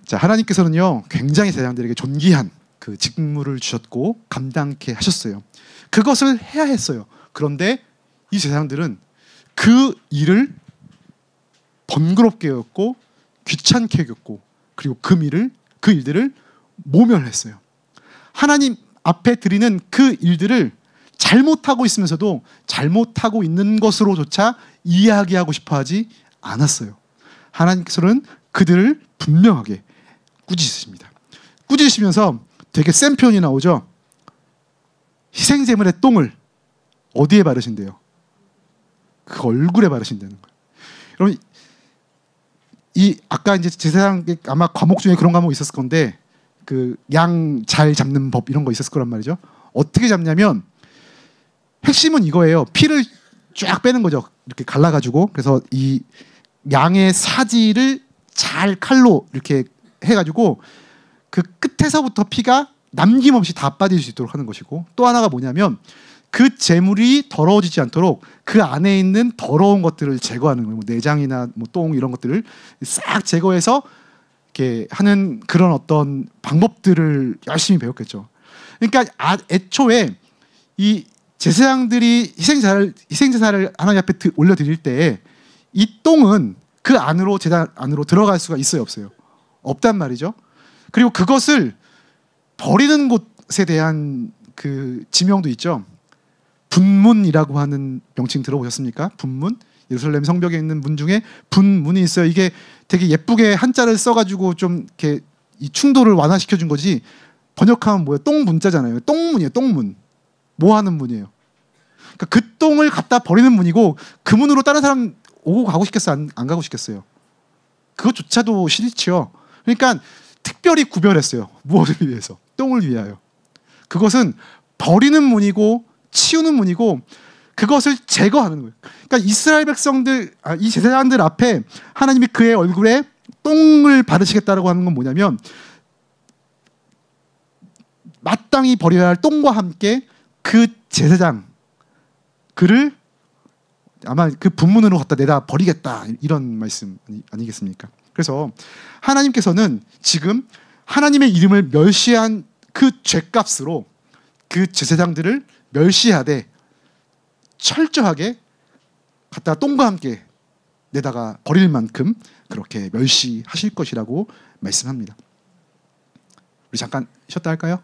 자, 하나님께서는요 굉장히 제사장들에게 존귀한 그 직무를 주셨고 감당케 하셨어요. 그것을 해야 했어요. 그런데 이 제사장들은 그 일을 번거롭게 여겼고 귀찮게 여겼고, 그리고 그 일들을 모면했어요. 하나님 앞에 드리는 그 일들을 잘못하고 있으면서도 잘못하고 있는 것으로조차 이야기하고 싶어 하지 않았어요. 하나님께서는 그들을 분명하게 꾸짖으십니다. 꾸짖으시면서 되게 센 표현이 나오죠. 희생제물의 똥을 어디에 바르신대요? 그 얼굴에 바르신다는 거예요. 여러분, 이 아까 이제 제사장 아마 과목 중에 그런 과목이 있었을 건데, 그 양 잘 잡는 법 이런 거 있었을 거란 말이죠. 어떻게 잡냐면 핵심은 이거예요. 피를 쫙 빼는 거죠. 이렇게 갈라가지고. 그래서 이 양의 사지를 잘 칼로 이렇게 해가지고 그 끝에서부터 피가 남김없이 다 빠질 수 있도록 하는 것이고, 또 하나가 뭐냐면 그 재물이 더러워지지 않도록 그 안에 있는 더러운 것들을 제거하는 거예요. 뭐 내장이나 뭐 똥 이런 것들을 싹 제거해서 이렇게 하는 그런 어떤 방법들을 열심히 배웠겠죠. 그러니까 애초에 이 제사장들이 희생제사를 하나님 앞에 올려드릴 때 이 똥은 그 안으로, 제단 안으로 들어갈 수가 있어요, 없어요? 없단 말이죠. 그리고 그것을 버리는 곳에 대한 그 지명도 있죠. 분문이라고 하는 명칭 들어보셨습니까? 분문. 예루살렘 성벽에 있는 문 중에 분문이 있어요. 이게 되게 예쁘게 한자를 써가지고 좀 이렇게 이 충돌을 완화시켜 준 거지. 번역하면 뭐예요? 똥 문자잖아요. 똥문이에요. 똥문. 뭐 하는 문이에요? 그러니까 그 똥을 갖다 버리는 문이고 그 문으로 다른 사람 오고 가고 싶겠어요? 안 가고 싶겠어요? 그것조차도 싫지요. 그러니까 특별히 구별했어요. 무엇을 위해서? 똥을 위하여. 그것은 버리는 문이고 치우는 문이고 그것을 제거하는 거예요. 그러니까 이스라엘 백성들, 이 제사장들 앞에 하나님이 그의 얼굴에 똥을 바르시겠다라고 하는 건 뭐냐면 마땅히 버려야 할 똥과 함께 그 제사장 그를 아마 그 분문으로 갖다 내다 버리겠다 이런 말씀 아니겠습니까? 그래서 하나님께서는 지금 하나님의 이름을 멸시한 그 죄값으로 그 제사장들을 멸시하되 철저하게 갖다가 똥과 함께 내다가 버릴 만큼 그렇게 멸시하실 것이라고 말씀합니다. 우리 잠깐 쉬었다 할까요?